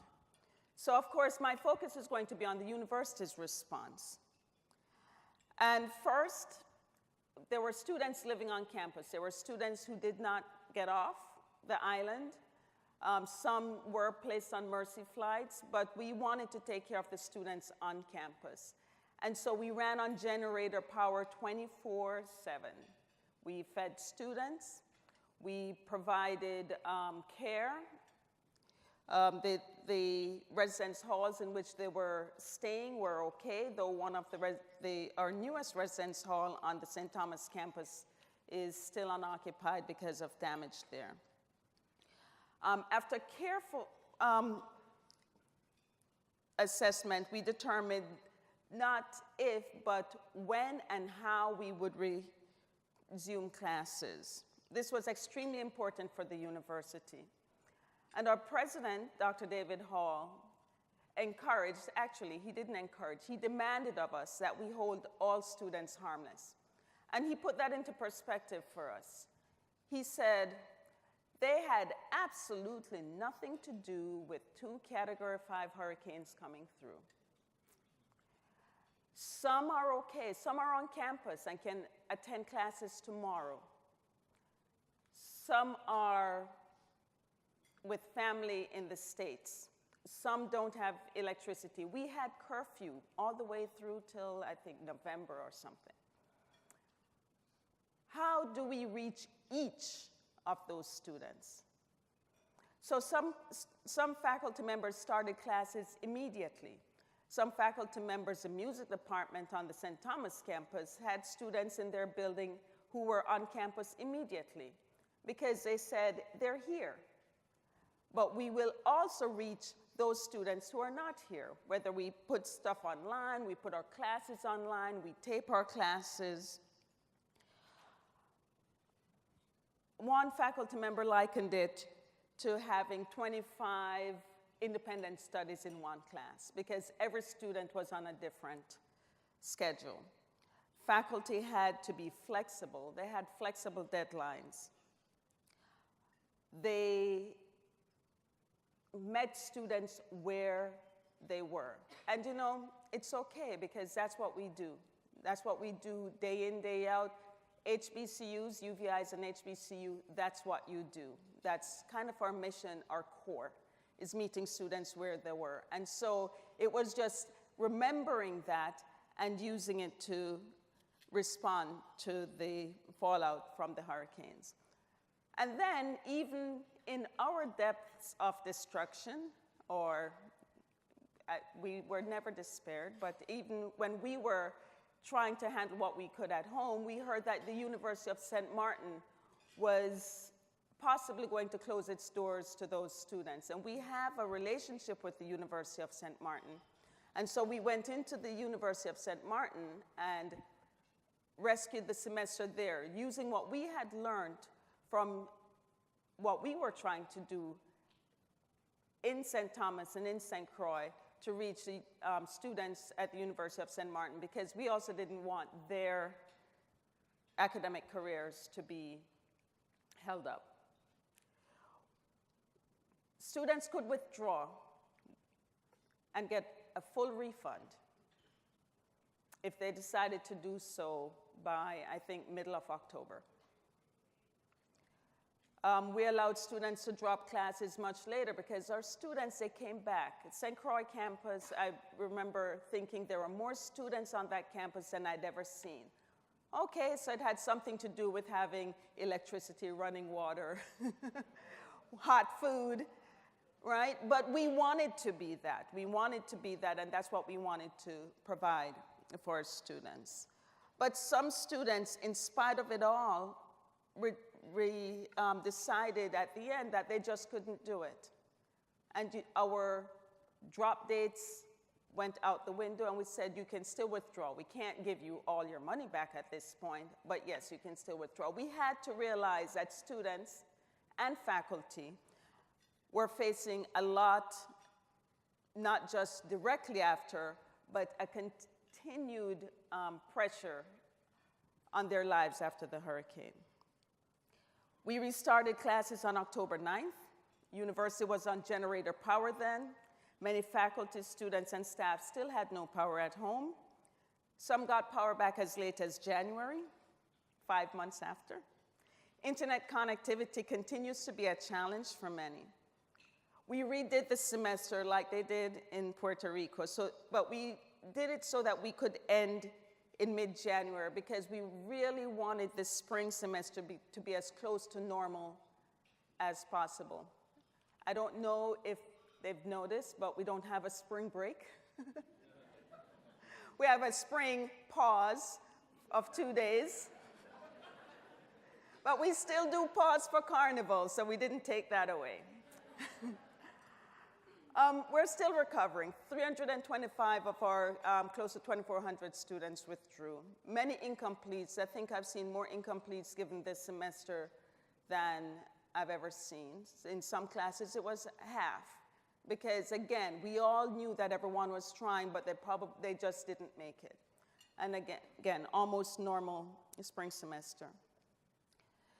So of course, my focus is going to be on the university's response. And first, there were students living on campus. There were students who did not get off the island. Some were placed on Mercy flights, but we wanted to take care of the students on campus. And so we ran on generator power 24/7. We fed students. We provided care. The residence halls in which they were staying were okay, though one of our newest residence hall on the St. Thomas campus is still unoccupied because of damage there. After careful assessment, we determined not if, but when and how we would resume classes. This was extremely important for the university. And our president, Dr. David Hall, encouraged, actually, he didn't encourage, he demanded of us that we hold all students harmless. And he put that into perspective for us. He said, they had absolutely nothing to do with 2 Category 5 hurricanes coming through. Some are okay, some are on campus and can attend classes tomorrow. Some are with family in the States. Some don't have electricity. We had curfew all the way through till, I think, November or something. how do we reach each of those students? So some faculty members started classes immediately. Some faculty members in music department on the St. Thomas campus had students in their building who were on campus immediately because they said, they're here. But we will also reach those students who are not here, whether we put stuff online, we put our classes online, we tape our classes. One faculty member likened it to having 25 independent studies in one class because every student was on a different schedule. Faculty had to be flexible. They had flexible deadlines. They met students where they were. And you know, it's okay because that's what we do. That's what we do day in, day out. HBCUs, UVIs and HBCU, that's what you do. That's kind of our mission, our core, is meeting students where they were. And so it was just remembering that and using it to respond to the fallout from the hurricanes. And then even in our depths of destruction, we were never despaired, but even when we were trying to handle what we could at home, we heard that the University of St. Martin was possibly going to close its doors to those students. And we have a relationship with the University of St. Martin. And so we went into the University of St. Martin and rescued the semester there, using what we had learned from what we were trying to do in St. Thomas and in St. Croix to reach the students at the University of St. Martin, because we also didn't want their academic careers to be held up. Students could withdraw and get a full refund if they decided to do so by, I think, middle of October. We allowed students to drop classes much later because our students, they came back. At St. Croix campus, I remember thinking there were more students on that campus than I'd ever seen. Okay, so it had something to do with having electricity, running water, hot food, right? But we wanted to be that. We wanted to be that, and that's what we wanted to provide for our students. But some students, in spite of it all, decided at the end that they just couldn't do it. And our drop dates went out the window, and we said, you can still withdraw. We can't give you all your money back at this point, but yes, you can still withdraw. We had to realize that students and faculty were facing a lot, not just directly after, but a continued pressure on their lives after the hurricane. We restarted classes on October 9th. University was on generator power then. Many faculty, students, and staff still had no power at home. Some got power back as late as January, 5 months after. Internet connectivity continues to be a challenge for many. We redid the semester like they did in Puerto Rico, but we did it so that we could end in mid-January because we really wanted this spring semester to be as close to normal as possible. I don't know if they've noticed, but we don't have a spring break. We have a spring pause of 2 days. But we still do pause for Carnival, so we didn't take that away. We're still recovering. 325 of our close to 2,400 students withdrew. Many incompletes. I think I've seen more incompletes given this semester than I've ever seen. In some classes, it was half. Because again, we all knew that everyone was trying, but they just didn't make it. And again, almost normal spring semester.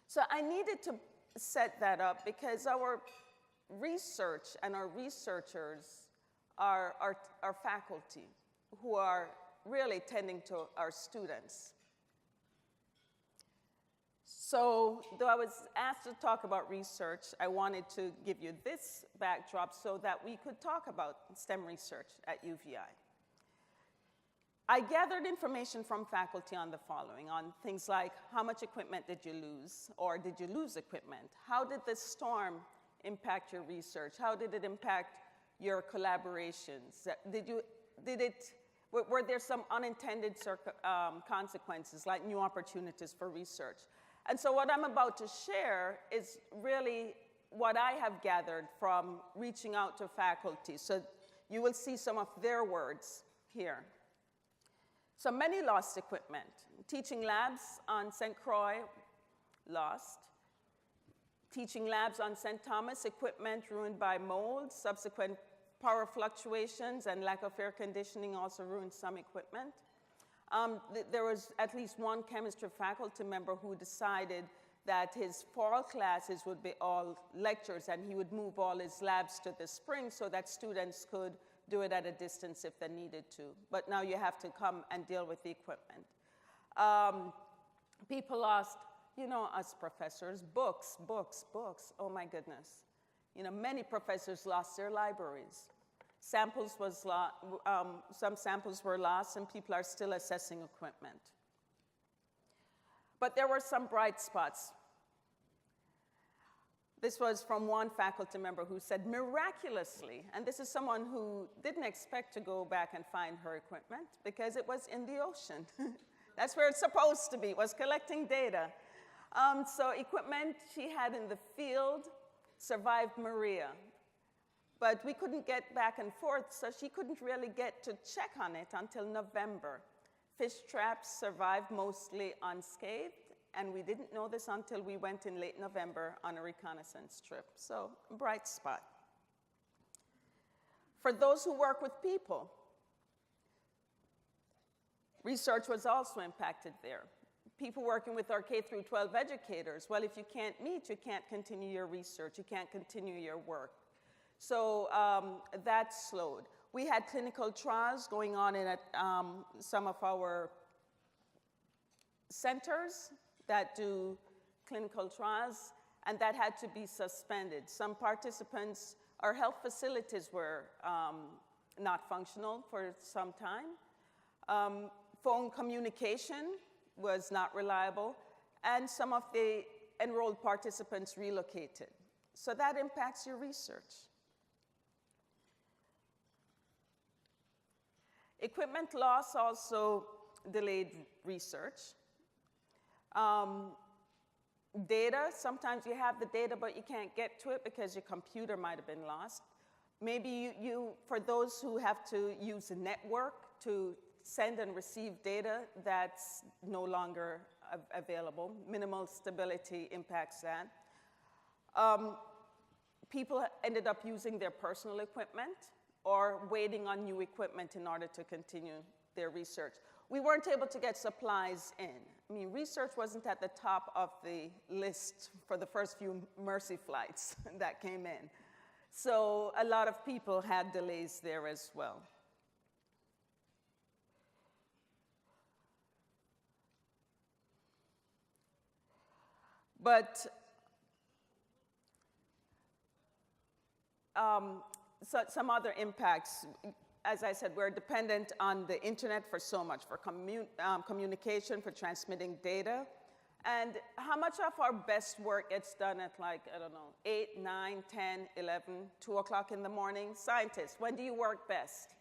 So I needed to set that up because our research and our researchers are faculty who are really tending to our students. So though I was asked to talk about research, I wanted to give you this backdrop so that we could talk about STEM research at UVI. I gathered information from faculty on the following, on things like how much equipment did you lose, or did you lose equipment? How did the storm impact your research? How did it impact your collaborations? Were there some unintended consequences, like new opportunities for research? And so what I'm about to share is really what I have gathered from reaching out to faculty. So you will see some of their words here. So many lost equipment. Teaching labs on St. Croix, lost. Teaching labs on St. Thomas, equipment ruined by mold, subsequent power fluctuations and lack of air conditioning also ruined some equipment. There was at least one chemistry faculty member who decided that his fall classes would be all lectures and he would move all his labs to the spring so that students could do it at a distance if they needed to. But now you have to come and deal with the equipment. People lost, you know, us professors, books. Oh my goodness. You know, many professors lost their libraries. Samples was some samples were lost and people are still assessing equipment. But there were some bright spots. This was from one faculty member who said, miraculously, and this is someone who didn't expect to go back and find her equipment because it was in the ocean. That's where it's supposed to be, was collecting data. So equipment she had in the field survived Maria. But we couldn't get back and forth, so she couldn't really get to check on it until November. Fish traps survived mostly unscathed, and we didn't know this until we went in late November on a reconnaissance trip. So, bright spot. For those who work with people, research was also impacted there. People working with our K through 12 educators, well, if you can't meet, you can't continue your research, you can't continue your work. So that slowed. We had clinical trials going on in some of our centers that do clinical trials, and that had to be suspended. Some participants, our health facilities were not functional for some time. Phone communication was not reliable, and some of the enrolled participants relocated. So that impacts your research. Equipment loss also delayed research. Data, sometimes you have the data, but you can't get to it because your computer might have been lost. Maybe for those who have to use a network to send and receive data, that's no longer available. Minimal stability impacts that. People ended up using their personal equipment or waiting on new equipment in order to continue their research. We weren't able to get supplies in. I mean, research wasn't at the top of the list for the first few Mercy flights that came in. So a lot of people had delays there as well. But so some other impacts. As I said, we're dependent on the internet for so much, for communication, for transmitting data. And how much of our best work gets done at, like, I don't know, 8, 9, 10, 11, 2 o'clock in the morning? Scientists, when do you work best,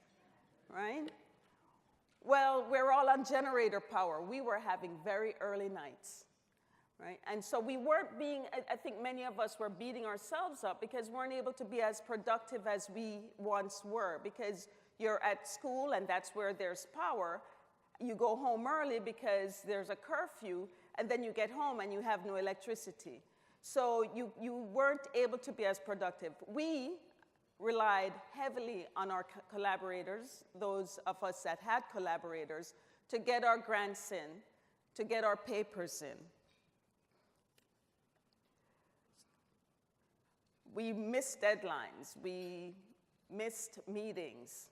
right? Well, we're all on generator power. We were having very early nights, right? And so we weren't being, I think many of us were beating ourselves up because we weren't able to be as productive as we once were, because you're at school and that's where there's power. You go home early because there's a curfew, and then you get home and you have no electricity. So you weren't able to be as productive. We relied heavily on our collaborators, those of us that had collaborators, to get our grants in, to get our papers in. We missed deadlines, we missed meetings.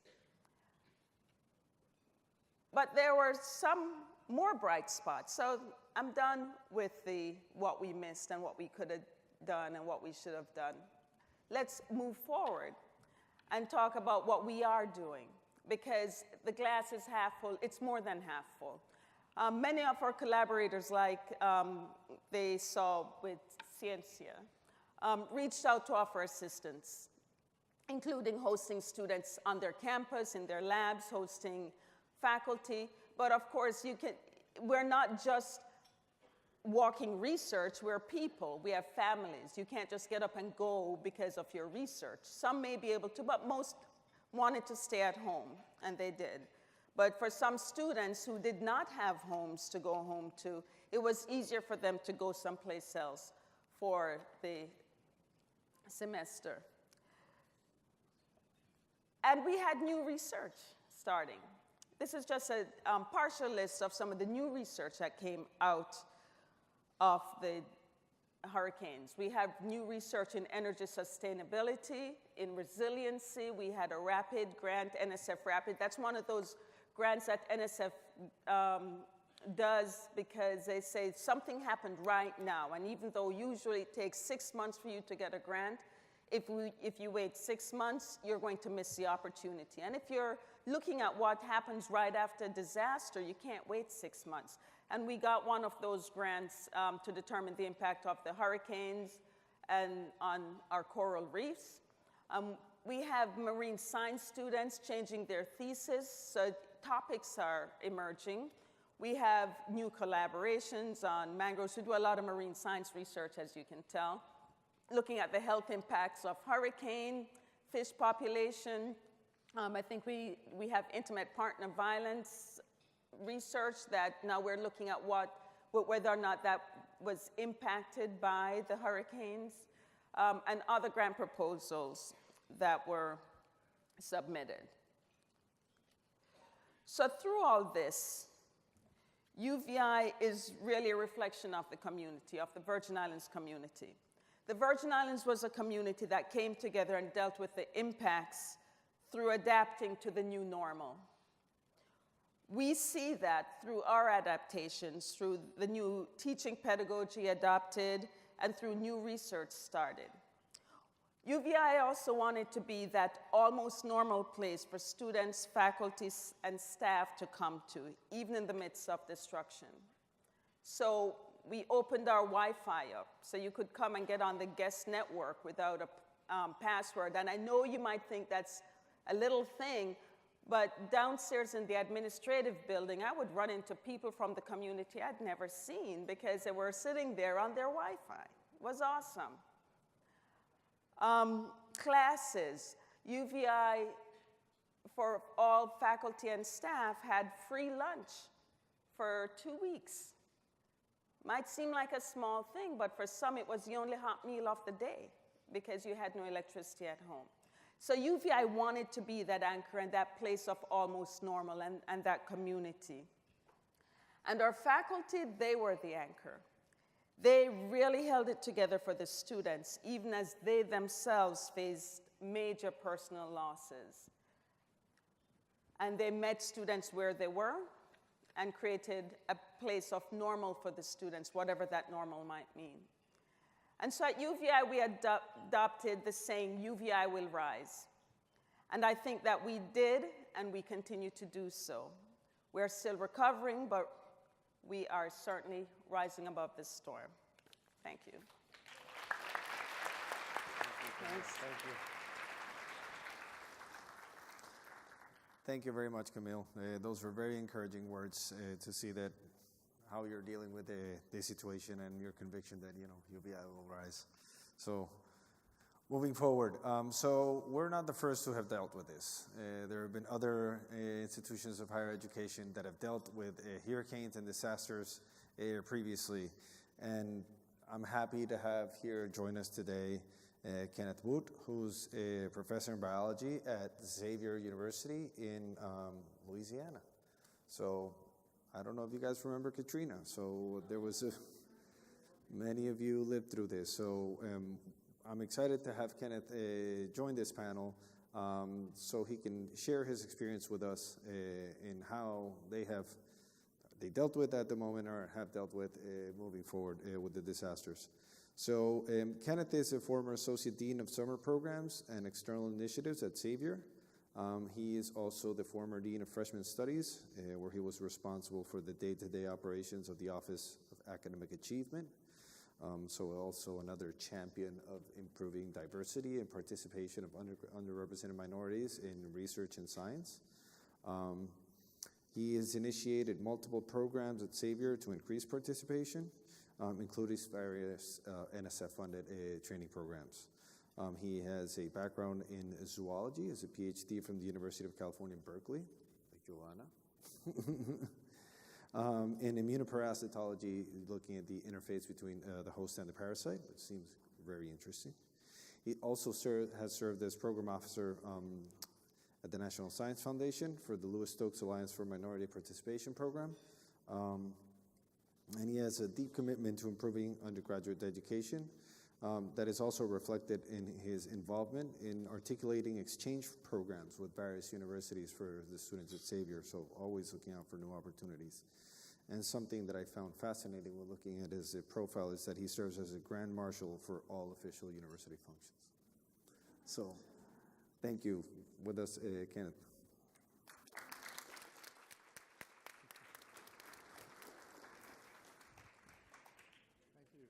But there were some more bright spots. So I'm done with what we missed and what we could have done and what we should have done. Let's move forward and talk about what we are doing. because the glass is half full. It's more than half full. Many of our collaborators, like they saw with Ciencia, reached out to offer assistance, including hosting students on their campus, in their labs, hosting faculty. But of course, we're not just walking research, we're people, we have families. You can't just get up and go because of your research. Some may be able to, but most wanted to stay at home, and they did. But for some students who did not have homes to go home to, it was easier for them to go someplace else for the semester. And we had new research starting. This is just a partial list of some of the new research that came out of the hurricanes. We have new research in energy sustainability, in resiliency. We had a RAPID grant, NSF RAPID. That's one of those grants that NSF does because they say something happened right now. And even though usually it takes 6 months for you to get a grant, if you wait 6 months, you're going to miss the opportunity. And if you're looking at what happens right after a disaster, you can't wait 6 months. And we got one of those grants to determine the impact of the hurricanes and on our coral reefs. We have marine science students changing their thesis, so topics are emerging. We have new collaborations on mangroves. We do a lot of marine science research, as you can tell, looking at the health impacts of hurricane, fish population. I think we have intimate partner violence research that now we're looking at whether or not that was impacted by the hurricanes, and other grant proposals that were submitted. So through all this, UVI is really a reflection of the community, of the Virgin Islands community. The Virgin Islands was a community that came together and dealt with the impacts through adapting to the new normal. We see that through our adaptations, through the new teaching pedagogy adopted, and through new research started. UVI also wanted to be that almost normal place for students, faculty, and staff to come to, even in the midst of destruction. So we opened our Wi-Fi up, so you could come and get on the guest network without a password. And I know you might think that's a little thing, but downstairs in the administrative building, I would run into people from the community I'd never seen because they were sitting there on their Wi-Fi. It was awesome. Classes, UVI for all faculty and staff had free lunch for 2 weeks. Might seem like a small thing, but for some it was the only hot meal of the day because you had no electricity at home. So UVI wanted to be that anchor and that place of almost normal and that community. And our faculty, they were the anchor. They really held it together for the students, even as they themselves faced major personal losses. And they met students where they were and created a place of normal for the students, whatever that normal might mean. And so at UVI, we adopted the saying, UVI will rise. And I think that we did, and we continue to do so. We're still recovering, but we are certainly rising above this storm. Thank you. Thanks. Thank you. Thank you very much, Camille. Those were very encouraging words to see that how you're dealing with the situation and your conviction that, UVI will rise. So moving forward, so we're not the first to have dealt with this. There have been other institutions of higher education that have dealt with hurricanes and disasters previously. And I'm happy to have here join us today Kenneth Wood, who's a professor in biology at Xavier University in Louisiana. So I don't know if you guys remember Katrina. So there was many of you lived through this. So I'm excited to have Kenneth join this panel so he can share his experience with us in how they dealt with at the moment or have dealt with moving forward with the disasters. So Kenneth is a former Associate Dean of Summer Programs and External Initiatives at Xavier. He is also the former Dean of Freshman Studies, where he was responsible for the day-to-day operations of the Office of Academic Achievement. So also another champion of improving diversity and participation of underrepresented minorities in research and science. He has initiated multiple programs at Xavier to increase participation, including various NSF-funded training programs. He has a background in zoology, as a PhD from the University of California, Berkeley, like Joanna. In immunoparasitology, looking at the interface between the host and the parasite, which seems very interesting. He also has served as program officer at the National Science Foundation for the Lewis Stokes Alliance for Minority Participation Program. And he has a deep commitment to improving undergraduate education that is also reflected in his involvement in articulating exchange programs with various universities for the students at Xavier, so always looking out for new opportunities. And something that I found fascinating when looking at his profile is that he serves as a Grand Marshal for all official university functions. So, thank you. With us, Kenneth. Thank you.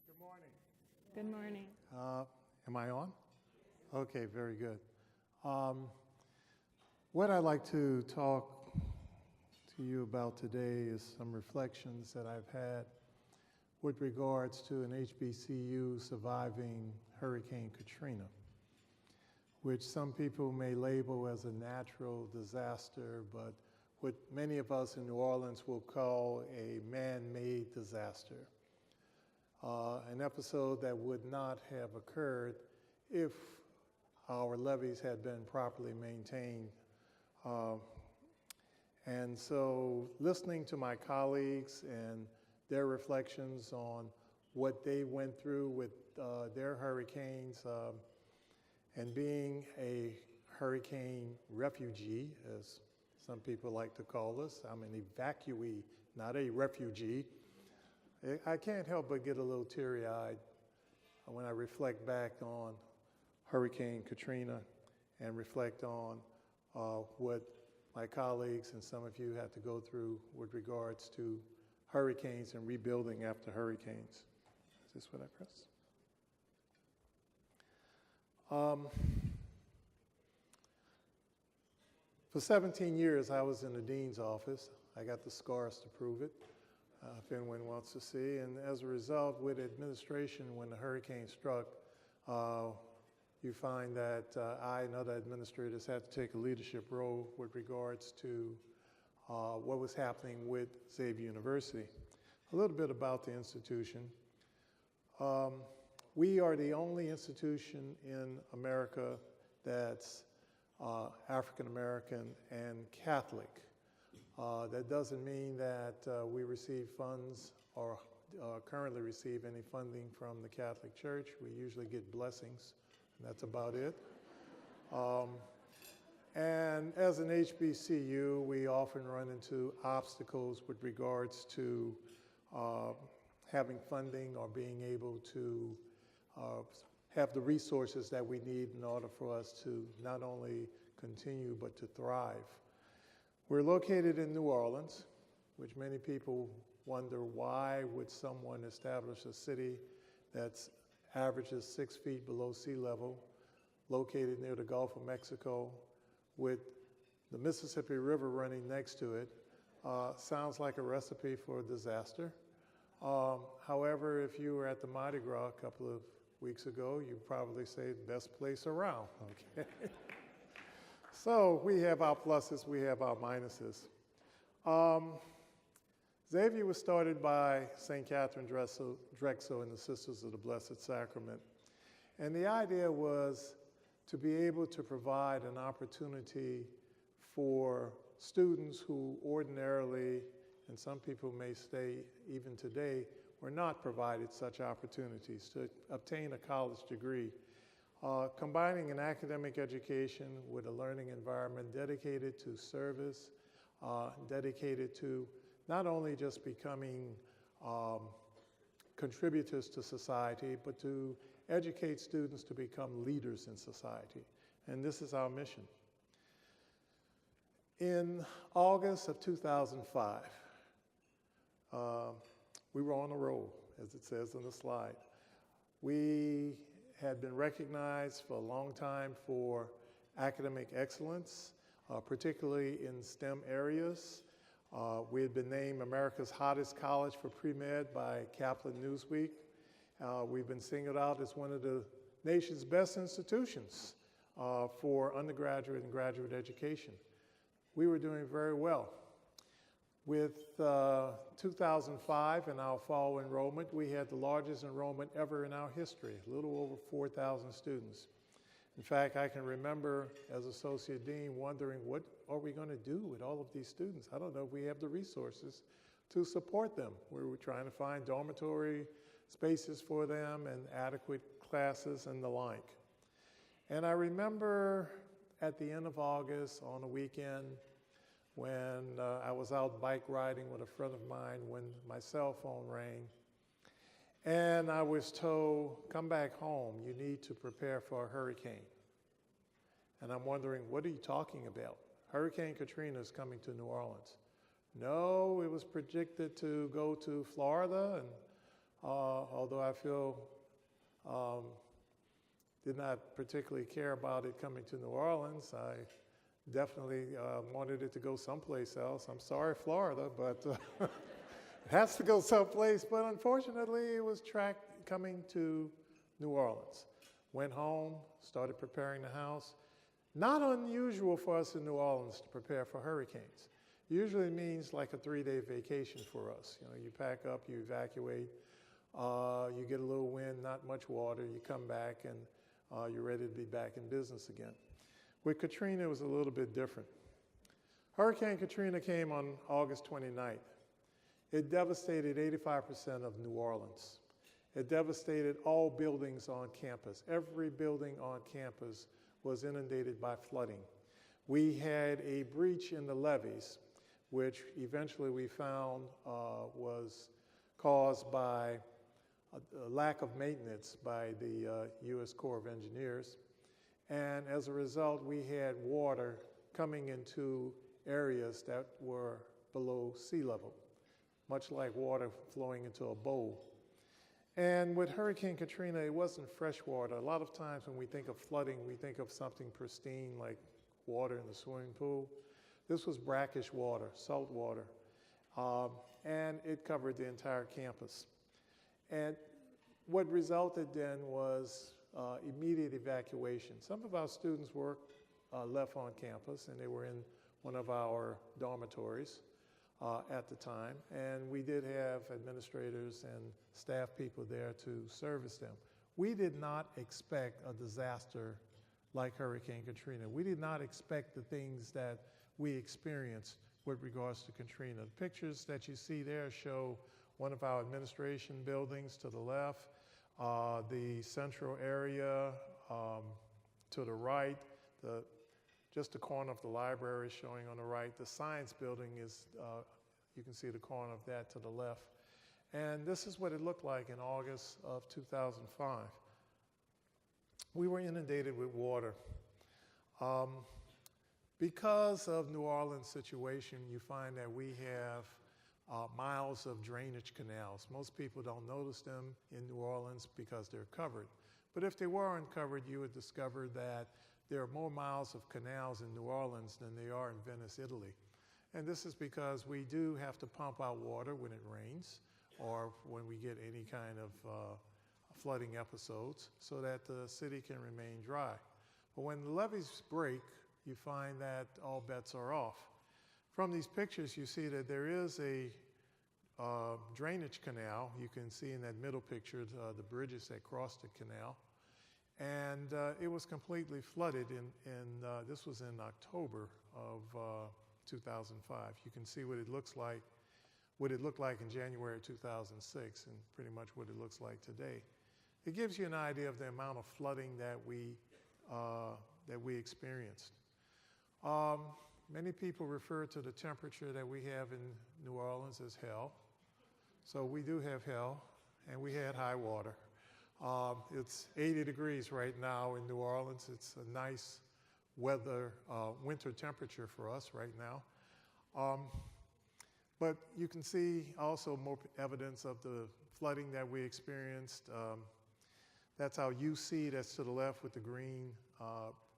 Good morning. Good morning. Am I on? Okay, very good. What I'd like to talk to you about today is some reflections that I've had with regards to an HBCU surviving Hurricane Katrina, which some people may label as a natural disaster, but what many of us in New Orleans will call a man-made disaster. An episode that would not have occurred if our levees had been properly maintained. And so listening to my colleagues and their reflections on what they went through with their hurricanes and being a hurricane refugee, as some people like to call us. I'm an evacuee, not a refugee. I can't help but get a little teary-eyed when I reflect back on Hurricane Katrina and reflect on what my colleagues and some of you had to go through with regards to hurricanes and rebuilding after hurricanes. Is this what I press? For 17 years, I was in the dean's office. I got the scars to prove it, if anyone wants to see. And as a result, with administration, when the hurricane struck, you find that I and other administrators had to take a leadership role with regards to what was happening with Xavier University. A little bit about the institution. We are the only institution in America that's African American and Catholic. That doesn't mean that we receive funds or currently receive any funding from the Catholic Church. We usually get blessings, and that's about it. And as an HBCU, we often run into obstacles with regards to having funding or being able to have the resources that we need in order for us to not only continue but to thrive. We're located in New Orleans, which many people wonder why would someone establish a city that's averages 6 feet below sea level, located near the Gulf of Mexico, with the Mississippi River running next to it. Sounds like a recipe for a disaster. However, if you were at the Mardi Gras a couple of weeks ago, you'd probably say best place around, okay? So we have our pluses, we have our minuses. Xavier was started by St. Catherine Drexel and the Sisters of the Blessed Sacrament. And the idea was to be able to provide an opportunity for students who ordinarily, and some people may say even today, were not provided such opportunities to obtain a college degree. Combining an academic education with a learning environment dedicated to service, dedicated to not only just becoming contributors to society, but to educate students to become leaders in society. And this is our mission. In August of 2005, we were on a roll, as it says on the slide. We had been recognized for a long time for academic excellence, particularly in STEM areas. We had been named America's hottest college for pre-med by Kaplan Newsweek. We've been singled out as one of the nation's best institutions for undergraduate and graduate education. We were doing very well. With 2005 and our fall enrollment, we had the largest enrollment ever in our history, a little over 4,000 students. In fact, I can remember as Associate Dean wondering, what are we going to do with all of these students? I don't know if we have the resources to support them. We were trying to find dormitory spaces for them and adequate classes and the like. And I remember at the end of August on a weekend when I was out bike riding with a friend of mine when my cell phone rang. And I was told, come back home, you need to prepare for a hurricane. And I'm wondering, what are you talking about? Hurricane Katrina is coming to New Orleans. No, it was predicted to go to Florida, and although I feel did not particularly care about it coming to New Orleans, I definitely wanted it to go someplace else. I'm sorry, Florida, but it has to go someplace. But unfortunately, it was coming to New Orleans. Went home, started preparing the house. Not unusual for us in New Orleans to prepare for hurricanes. Usually means like a 3-day vacation for us. You know, you pack up, you evacuate, you get a little wind, not much water, you come back, and you're ready to be back in business again. With Katrina, it was a little bit different. Hurricane Katrina came on August 29th. It devastated 85% of New Orleans. It devastated all buildings on campus. Every building on campus was inundated by flooding. We had a breach in the levees, which eventually we found was caused by a lack of maintenance by the U.S. Corps of Engineers. And as a result, we had water coming into areas that were below sea level, much like water flowing into a bowl. And with Hurricane Katrina, it wasn't fresh water. A lot of times when we think of flooding, we think of something pristine like water in the swimming pool. This was brackish water, salt water, and it covered the entire campus. And what resulted then was immediate evacuation. Some of our students were left on campus, and they were in one of our dormitories at the time, and we did have administrators and staff people there to service them. We did not expect a disaster like Hurricane Katrina. We did not expect the things that we experienced with regards to Katrina. The pictures that you see there show one of our administration buildings to the left, the central area to the right, just the corner of the library showing on the right. The science building is, you can see the corner of that to the left. And this is what it looked like in August of 2005. We were inundated with water. Because of New Orleans' situation, you find that we have miles of drainage canals. Most people don't notice them in New Orleans because they're covered. But if they were uncovered, you would discover that there are more miles of canals in New Orleans than there are in Venice, Italy. And this is because we do have to pump out water when it rains or when we get any kind of flooding episodes so that the city can remain dry. But when the levees break, you find that all bets are off. From these pictures, you see that there is a drainage canal. You can see in that middle picture the bridges that cross the canal. And it was completely flooded this was in October of 2005. You can see what it looks like, what it looked like in January 2006, and pretty much what it looks like today. It gives you an idea of the amount of flooding that we experienced. Many people refer to the temperature that we have in New Orleans as hell. So we do have hell, and we had high water. It's 80 degrees right now in New Orleans. It's a nice weather, winter temperature for us right now. But you can see also more evidence of the flooding that we experienced. That's our UC that's to the left with the green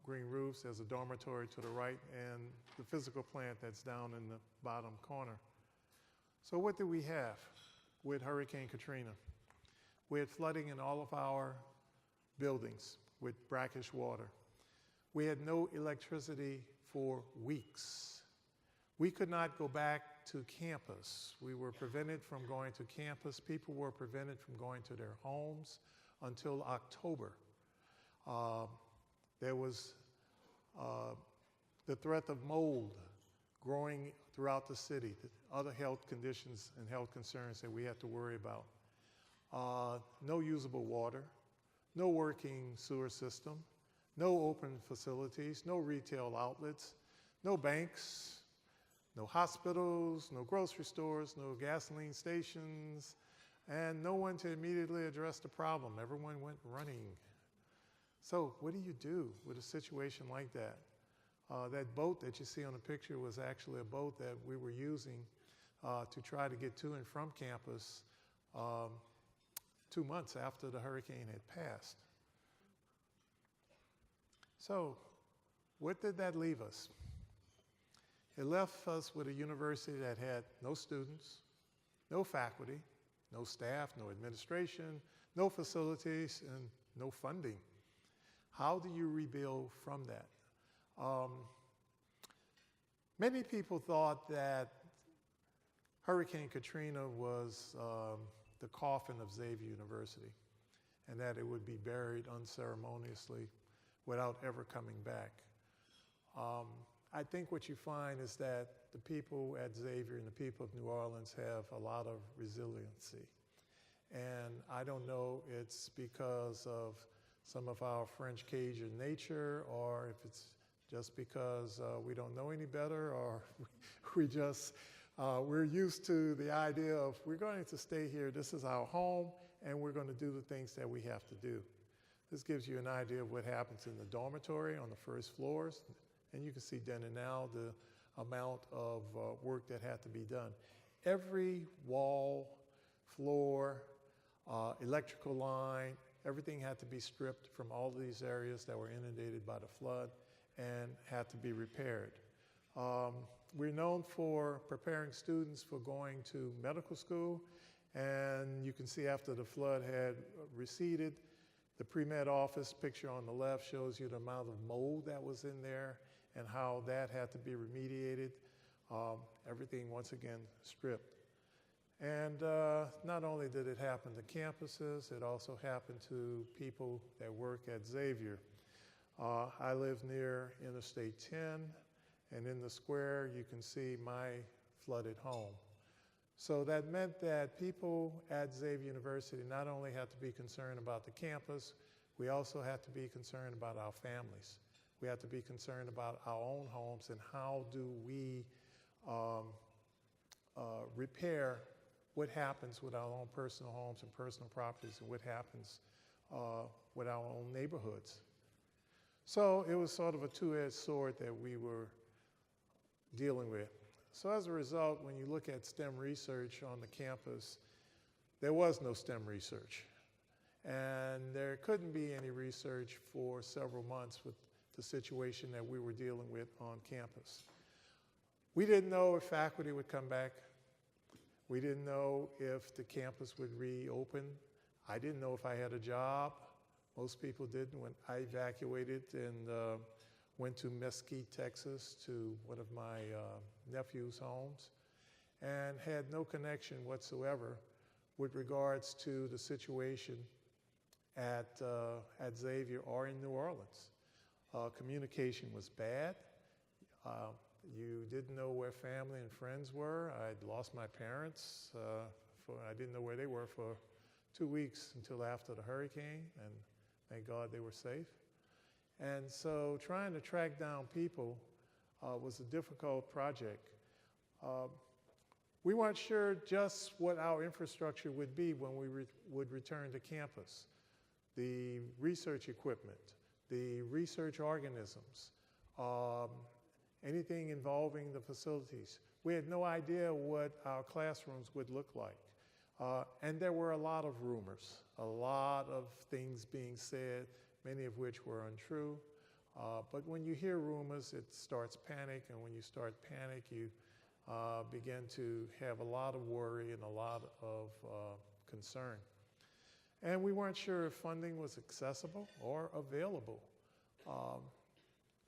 roofs. There's a dormitory to the right and the physical plant that's down in the bottom corner. So what did we have with Hurricane Katrina? We had flooding in all of our buildings with brackish water. We had no electricity for weeks. We could not go back to campus. We were prevented from going to campus. People were prevented from going to their homes until October. There was the threat of mold growing throughout the city, other health conditions and health concerns that we had to worry about. No usable water, no working sewer system, no open facilities, no retail outlets, no banks, no hospitals, no grocery stores, no gasoline stations, and no one to immediately address the problem. Everyone went running. So what do you do with a situation like that? That boat that you see on the picture was actually a boat that we were using to try to get to and from campus 2 months after the hurricane had passed. So what did that leave us? It left us with a university that had no students, no faculty, no staff, no administration, no facilities, and no funding. How do you rebuild from that? Many people thought that Hurricane Katrina was the coffin of Xavier University and that it would be buried unceremoniously without ever coming back. I think what you find is that the people at Xavier and the people of New Orleans have a lot of resiliency. And I don't know it's because of some of our French Cajun nature, or if it's just because we don't know any better, or we're used to the idea of we're going to stay here, this is our home, and we're going to do the things that we have to do. This gives you an idea of what happens in the dormitory on the first floors, and you can see then and now the amount of work that had to be done. Every wall, floor, electrical line, everything had to be stripped from all of these areas that were inundated by the flood and had to be repaired. We're known for preparing students for going to medical school, and you can see after the flood had receded, the pre-med office picture on the left shows you the amount of mold that was in there and how that had to be remediated. Everything, once again, stripped. And not only did it happen to campuses, it also happened to people that work at Xavier. I live near Interstate 10, and in the square you can see my flooded home. So that meant that people at Xavier University not only had to be concerned about the campus, we also had to be concerned about our families. We had to be concerned about our own homes and how do we repair what happens with our own personal homes and personal properties and what happens with our own neighborhoods. So it was sort of a two-edged sword that we were dealing with. So as a result, when you look at STEM research on the campus, there was no STEM research. And there couldn't be any research for several months with the situation that we were dealing with on campus. We didn't know if faculty would come back. We didn't know if the campus would reopen. I didn't know if I had a job. Most people didn't. When I evacuated and went to Mesquite, Texas, to one of my nephew's homes, and had no connection whatsoever with regards to the situation at Xavier or in New Orleans. Communication was bad. You didn't know where family and friends were. I'd lost my parents. I didn't know where they were for 2 weeks until after the hurricane, and thank God they were safe. And so trying to track down people was a difficult project. We weren't sure just what our infrastructure would be when we would return to campus. the research equipment, the research organisms, anything involving the facilities. We had no idea what our classrooms would look like. And there were a lot of rumors, a lot of things being said, many of which were untrue. But when you hear rumors, it starts panic, and when you start panic, you begin to have a lot of worry and a lot of concern. And we weren't sure if funding was accessible or available.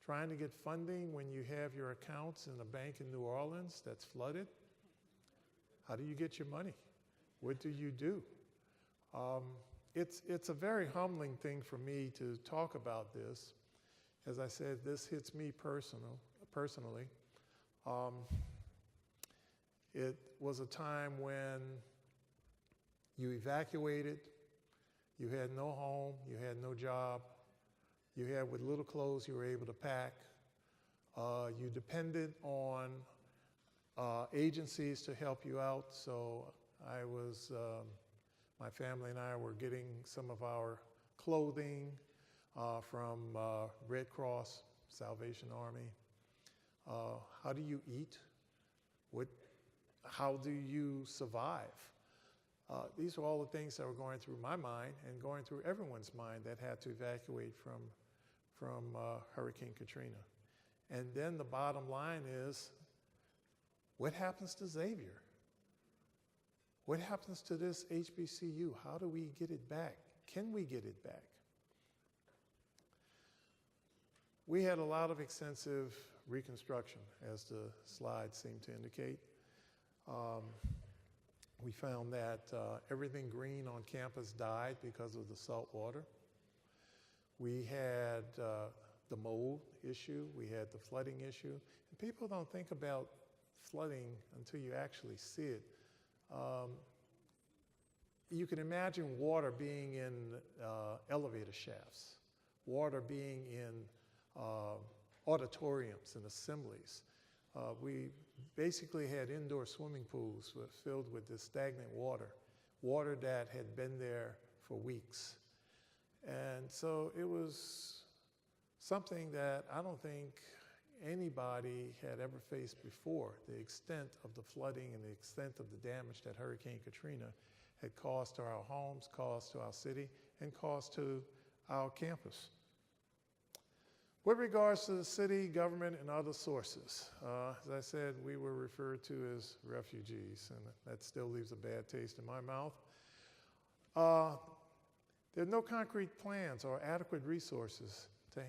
Trying to get funding when you have your accounts in a bank in New Orleans that's flooded, how do you get your money? What do you do? It's a very humbling thing for me to talk about this. As I said, this hits me personally. It was a time when you evacuated, you had no home, you had no job, you had with little clothes you were able to pack. You depended on agencies to help you out, so my family and I were getting some of our clothing from Red Cross, Salvation Army. How do you eat? How do you survive? These are all the things that were going through my mind and going through everyone's mind that had to evacuate from Hurricane Katrina. And then the bottom line is, what happens to Xavier? What happens to this HBCU? How do we get it back? Can we get it back? We had a lot of extensive reconstruction, as the slides seem to indicate. We found that everything green on campus died because of the salt water. We had the mold issue. We had the flooding issue. And people don't think about flooding until you actually see it. You can imagine water being in elevator shafts, water being in auditoriums and assemblies. We basically had indoor swimming pools filled with this stagnant water, water that had been there for weeks. And so it was something that I don't think anybody had ever faced before, the extent of the flooding and the extent of the damage that Hurricane Katrina had caused to our homes, caused to our city, and caused to our campus. With regards to the city, government, and other sources, as I said, we were referred to as refugees, and that still leaves a bad taste in my mouth. There are no concrete plans or adequate resources to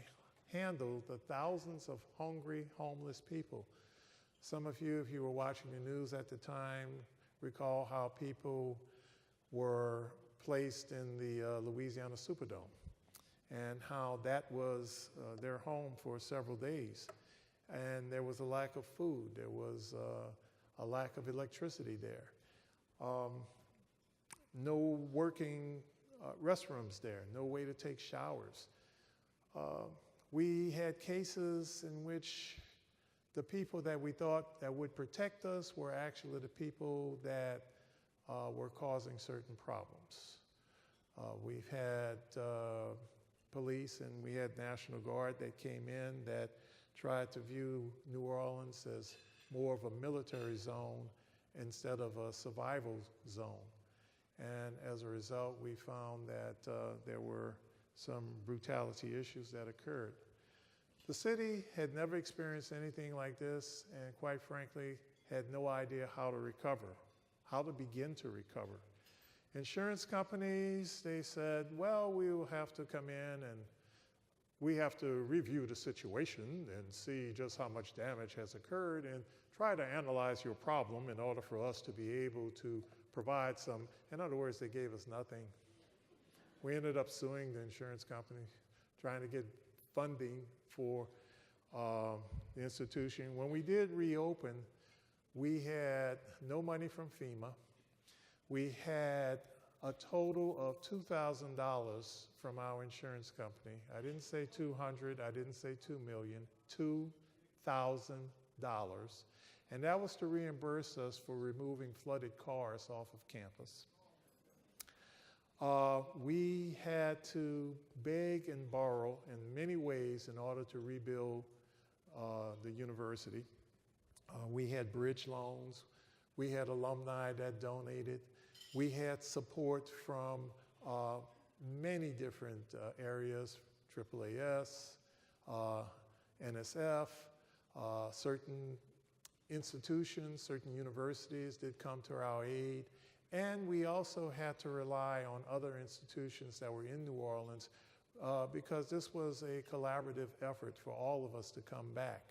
handle the thousands of hungry, homeless people. Some of you, if you were watching the news at the time, recall how people were placed in the Louisiana Superdome and how that was their home for several days. And there was a lack of food. There was a lack of electricity there. No working restrooms there, no way to take showers. We had cases in which the people that we thought that would protect us were actually the people that were causing certain problems. We've had police and we had National Guard that came in that tried to view New Orleans as more of a military zone instead of a survival zone. And as a result, we found that there were some brutality issues that occurred. The city had never experienced anything like this, and quite frankly, had no idea how to recover, how to begin to recover. Insurance companies, they said, well, we will have to come in and we have to review the situation and see just how much damage has occurred and try to analyze your problem in order for us to be able to provide some. In other words, they gave us nothing. We ended up suing the insurance company, trying to get funding for the institution. When we did reopen, we had no money from FEMA. We had a total of $2,000 from our insurance company. I didn't say 200, I didn't say 2 million, $2,000. And that was to reimburse us for removing flooded cars off of campus. we had to beg and borrow in many ways in order to rebuild the university. We had bridge loans. We had alumni that donated. We had support from many different areas, AAAS, NSF, certain institutions, certain universities did come to our aid. And we also had to rely on other institutions that were in New Orleans because this was a collaborative effort for all of us to come back.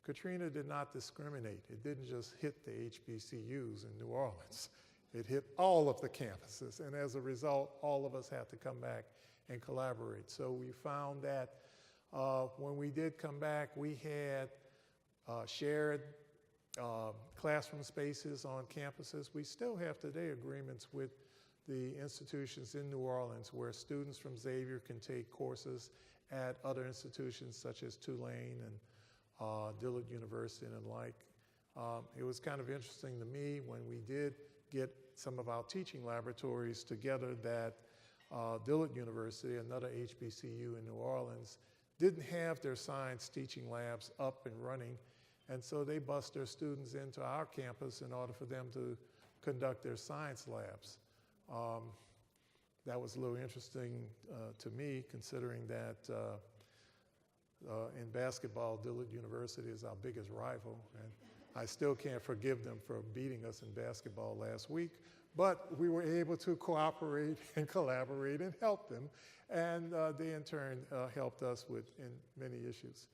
Katrina did not discriminate. It didn't just hit the HBCUs in New Orleans. It hit all of the campuses. And as a result, all of us had to come back and collaborate. So we found that when we did come back, we had shared classroom spaces on campuses. We still have today agreements with the institutions in New Orleans where students from Xavier can take courses at other institutions such as Tulane and Dillard University and the like. It was kind of interesting to me when we did get some of our teaching laboratories together that Dillard University, another HBCU in New Orleans, didn't have their science teaching labs up and running. And so they bust their students into our campus in order for them to conduct their science labs. That was a little interesting to me, considering that in basketball, Dillard University is our biggest rival. And I still can't forgive them for beating us in basketball last week. But we were able to cooperate and collaborate and help them. And they, in turn, helped us in many issues.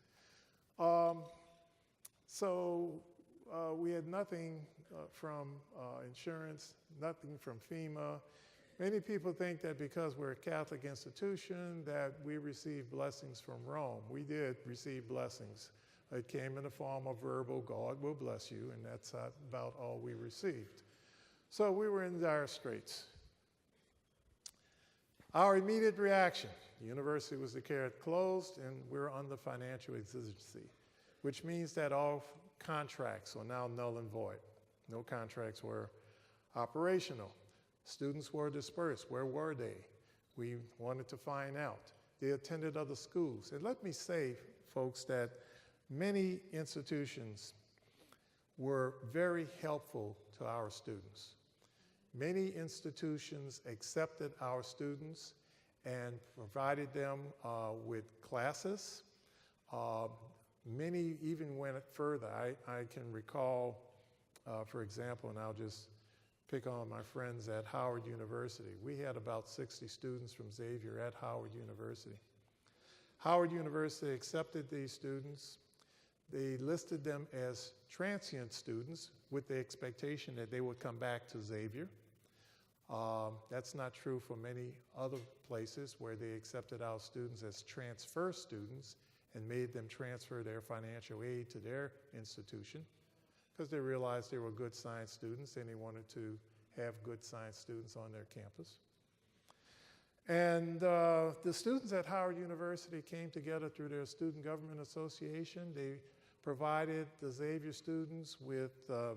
So we had nothing from insurance, nothing from FEMA. Many people think that because we're a Catholic institution that we receive blessings from Rome. We did receive blessings. It came in the form of verbal, God will bless you, and that's about all we received. So we were in dire straits. Our immediate reaction, the university was declared closed and we're under financial exigency, which means that all contracts are now null and void. No contracts were operational. Students were dispersed. Where were they? We wanted to find out. They attended other schools. And let me say, folks, that many institutions were very helpful to our students. Many institutions accepted our students and provided them with classes. Many even went further. I can recall, for example, and I'll just pick on my friends at Howard University. We had about 60 students from Xavier at Howard University. Howard University accepted these students. They listed them as transient students with the expectation that they would come back to Xavier. That's not true for many other places where they accepted our students as transfer students and made them transfer their financial aid to their institution because they realized they were good science students and they wanted to have good science students on their campus. And the students at Howard University came together through their Student Government Association. They provided the Xavier students with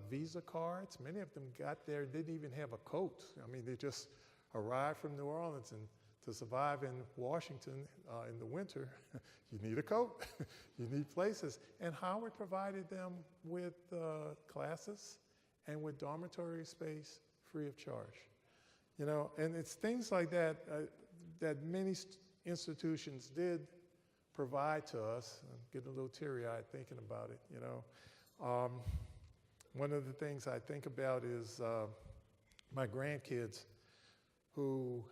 Visa cards. Many of them got there, didn't even have a coat. I mean, they just arrived from New Orleans, and to survive in Washington in the winter, you need a coat, you need places. And Howard provided them with classes and with dormitory space free of charge. You know, and it's things like that that many institutions did provide to us. I'm getting a little teary-eyed thinking about it, you know. One of the things I think about is my grandkids who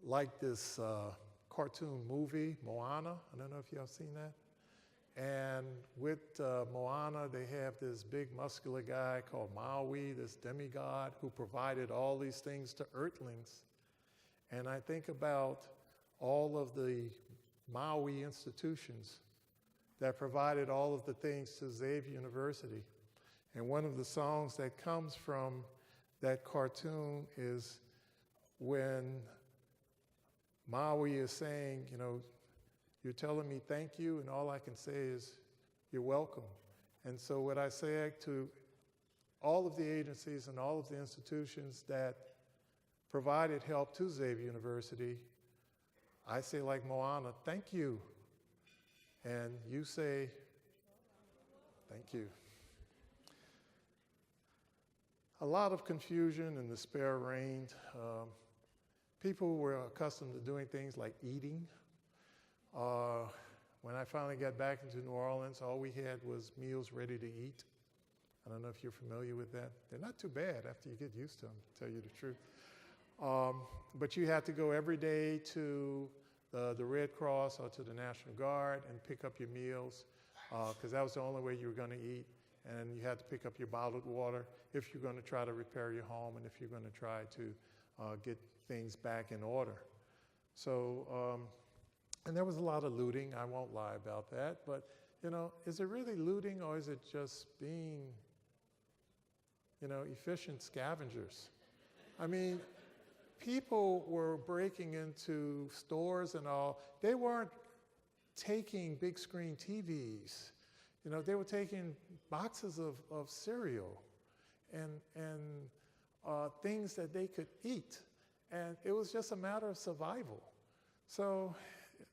like this cartoon movie, Moana. I don't know if y'all seen that. And with Moana, they have this big muscular guy called Maui, this demigod who provided all these things to Earthlings. And I think about all of the Maui institutions that provided all of the things to Xavier University. And one of the songs that comes from that cartoon is when Maui is saying, you know, you're telling me thank you, and all I can say is you're welcome. And so what I say to all of the agencies and all of the institutions that provided help to Xavier University, I say like Moana, thank you. And you say, thank you. A lot of confusion and despair reigned. People were accustomed to doing things like eating. When I finally got back into New Orleans, all we had was meals ready to eat. I don't know if you're familiar with that. They're not too bad after you get used to them, to tell you the truth. But you had to go every day to the Red Cross or to the National Guard and pick up your meals, because that was the only way you were going to eat. And you had to pick up your bottled water if you're going to try to repair your home and if you're going to try to get things back in order. So, and there was a lot of looting, I won't lie about that, but you know, is it really looting or is it just being, you know, efficient scavengers? I mean, people were breaking into stores and all. They weren't taking big screen TVs. You know, they were taking boxes of cereal and things that they could eat. And it was just a matter of survival. So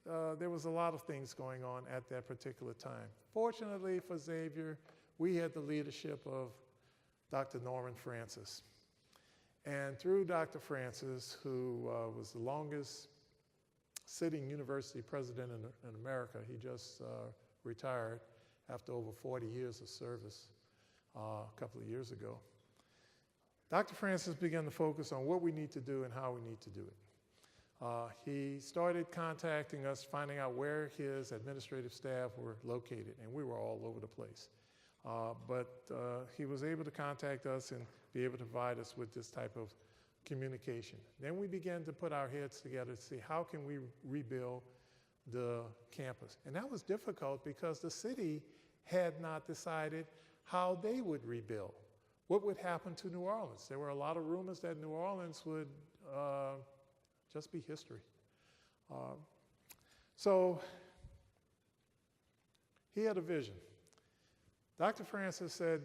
there was a lot of things going on at that particular time. Fortunately for Xavier, we had the leadership of Dr. Norman Francis. And through Dr. Francis, who was the longest sitting university president in America, he just retired after over 40 years of service a couple of years ago. Dr. Francis began to focus on what we need to do and how we need to do it. He started contacting us, finding out where his administrative staff were located, and we were all over the place. But he was able to contact us and be able to provide us with this type of communication. Then we began to put our heads together to see how can we rebuild the campus. And that was difficult because the city had not decided how they would rebuild. What would happen to New Orleans? There were a lot of rumors that New Orleans would just be history. So he had a vision. Dr. Francis said,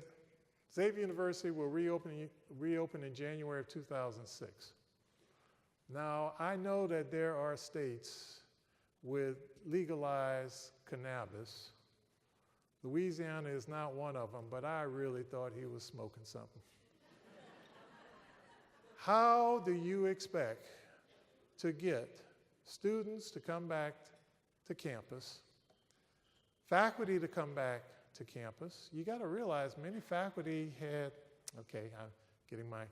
Xavier University will reopen in January of 2006. Now, I know that there are states with legalized cannabis. Louisiana is not one of them, but I really thought he was smoking something. How do you expect to get students to come back to campus, faculty to come back to campus? You got to realize many faculty had, okay, I'm getting my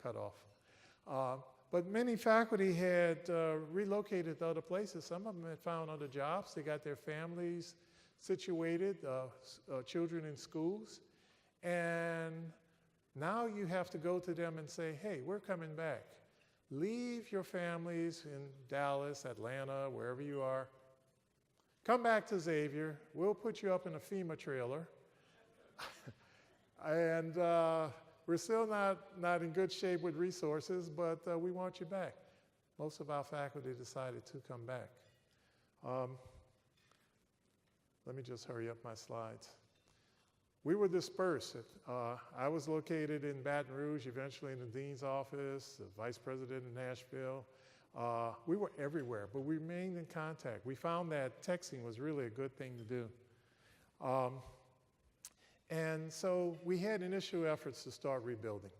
cut off. But many faculty had relocated to other places. Some of them had found other jobs. They got their families situated, children in schools. And now you have to go to them and say, hey, we're coming back. Leave your families in Dallas, Atlanta, wherever you are. Come back to Xavier. We'll put you up in a FEMA trailer. And we're still not in good shape with resources, but we want you back. Most of our faculty decided to come back. Let me just hurry up my slides. We were dispersed. I was located in Baton Rouge, eventually in the dean's office, the vice president in Nashville. We were everywhere, but we remained in contact. We found that texting was really a good thing to do. And so we had initial efforts to start rebuilding.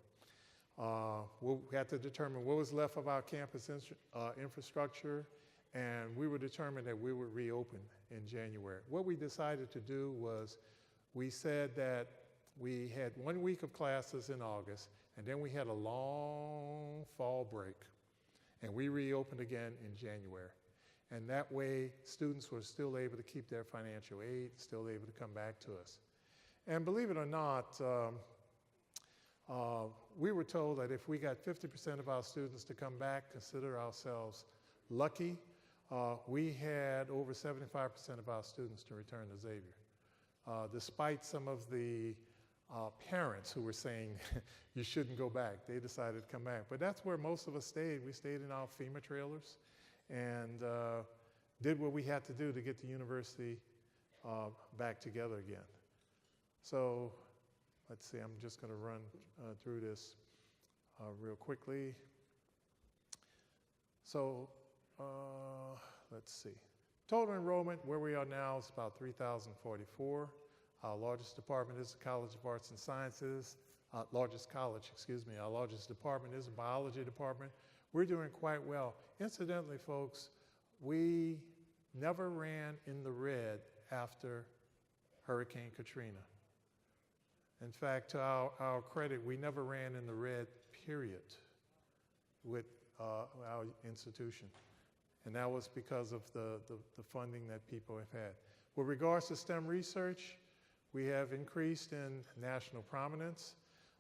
We had to determine what was left of our campus infrastructure, and we were determined that we would reopen in January. What we decided to do was we said that we had 1 week of classes in August, and then we had a long fall break, and we reopened again in January. And that way, students were still able to keep their financial aid, still able to come back to us. And believe it or not, we were told that if we got 50% of our students to come back, consider ourselves lucky. We had over 75% of our students to return to Xavier, despite some of the parents who were saying you shouldn't go back. They decided to come back. But that's where most of us stayed. We stayed in our FEMA trailers and did what we had to do to get the university back together again. So let's see, I'm just going to run through this real quickly. So let's see. Total enrollment where we are now is about 3,044. Our largest department is the College of Arts and Sciences. Largest college, excuse me. Our largest department is the biology department. We're doing quite well. Incidentally, folks, we never ran in the red after Hurricane Katrina. In fact, to our credit, we never ran in the red, period, with our institution. And that was because of the funding that people have had. With regards to STEM research, we have increased in national prominence.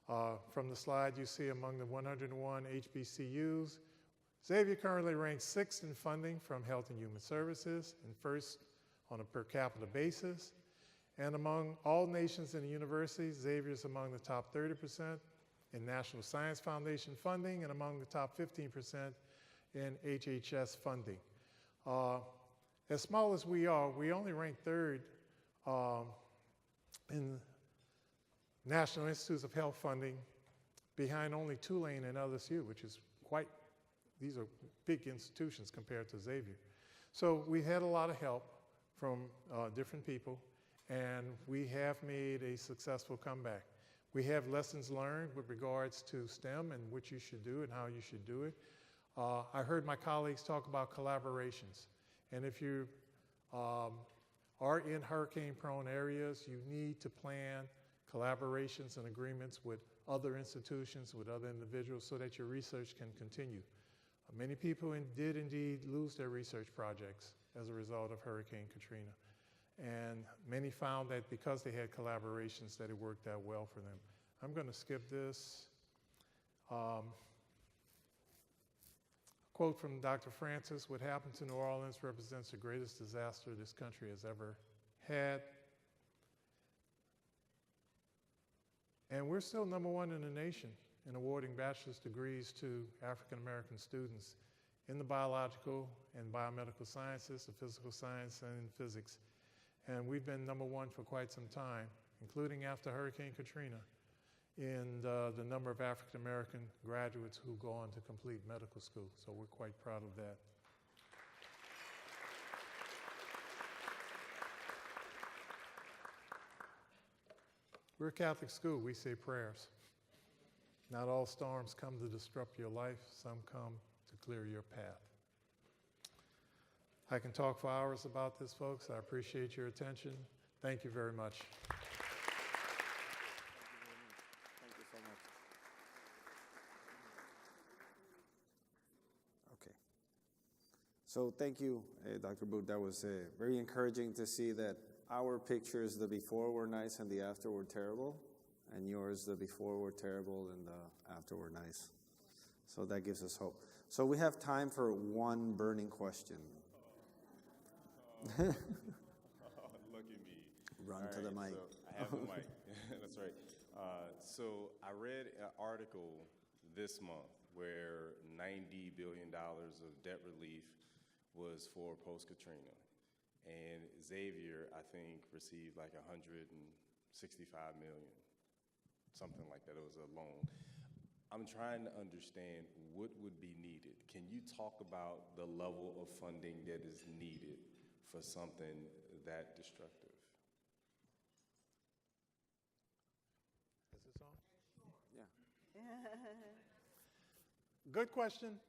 From the slide you see among the 101 HBCUs, Xavier currently ranks 6th in funding from Health and Human Services and 1st on a per capita basis. And among all nations and universities, Xavier is among the top 30% in National Science Foundation funding and among the top 15% in HHS funding. As small as we are, we only rank 3rd in National Institutes of Health funding, behind only Tulane and LSU, which is these are big institutions compared to Xavier. So we had a lot of help from different people, and we have made a successful comeback. We have lessons learned with regards to STEM and what you should do and how you should do it. I heard my colleagues talk about collaborations, and if you are in hurricane-prone areas, you need to plan collaborations and agreements with other institutions, with other individuals, so that your research can continue. Many people did indeed lose their research projects as a result of Hurricane Katrina. And many found that because they had collaborations that it worked out well for them. I'm going to skip this. Quote from Dr. Francis, "What happened to New Orleans represents the greatest disaster this country has ever had." And we're still #1 in the nation in awarding bachelor's degrees to African American students in the biological and biomedical sciences, the physical science, and in physics. And we've been #1 for quite some time, including after Hurricane Katrina, in the number of African American graduates who go on to complete medical school. So we're quite proud of that. We're a Catholic school. We say prayers. Not all storms come to disrupt your life. Some come to clear your path. I can talk for hours about this, folks. I appreciate your attention. Thank you very much. Thank you so much. Okay. So thank you, Dr. Booth. That was very encouraging to see that our pictures, the before were nice and the after were terrible, and yours, the before were terrible and the after were nice. So that gives us hope. So we have time for one burning question. Look at me. Run to the mic. So I have the mic. That's right. So I read an article this month where $90 billion of debt relief was for post-Katrina. And Xavier, I think, received like $165 million, something like that. It was a loan. I'm trying to understand what would be needed. Can you talk about the level of funding that is needed for something that destructive? Is this on? Yeah. Good question.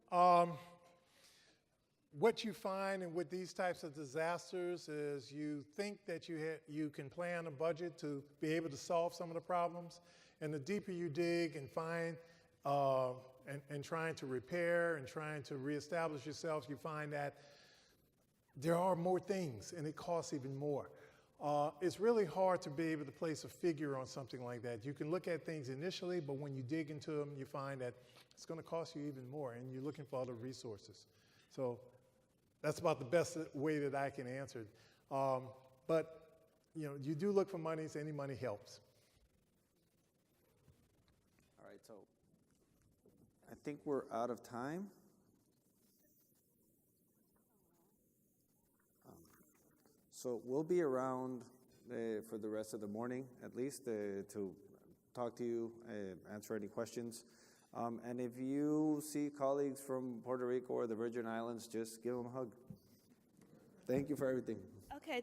What you find with these types of disasters is you think that you can plan a budget to be able to solve some of the problems, and the deeper you dig and find and trying to repair and trying to reestablish yourself, you find that there are more things and it costs even more. It's really hard to be able to place a figure on something like that. You can look at things initially, but when you dig into them, you find that it's going to cost you even more, and you're looking for other resources. So that's about the best way that I can answer it. But you do look for monies. Any money helps. All right, so I think we're out of time. So we'll be around for the rest of the morning, at least, to talk to you, answer any questions. And if you see colleagues from Puerto Rico or the Virgin Islands, just give them a hug. Thank you for everything. Okay,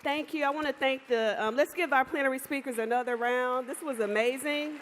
thank you. I want to thank the, let's give our plenary speakers another round. This was amazing.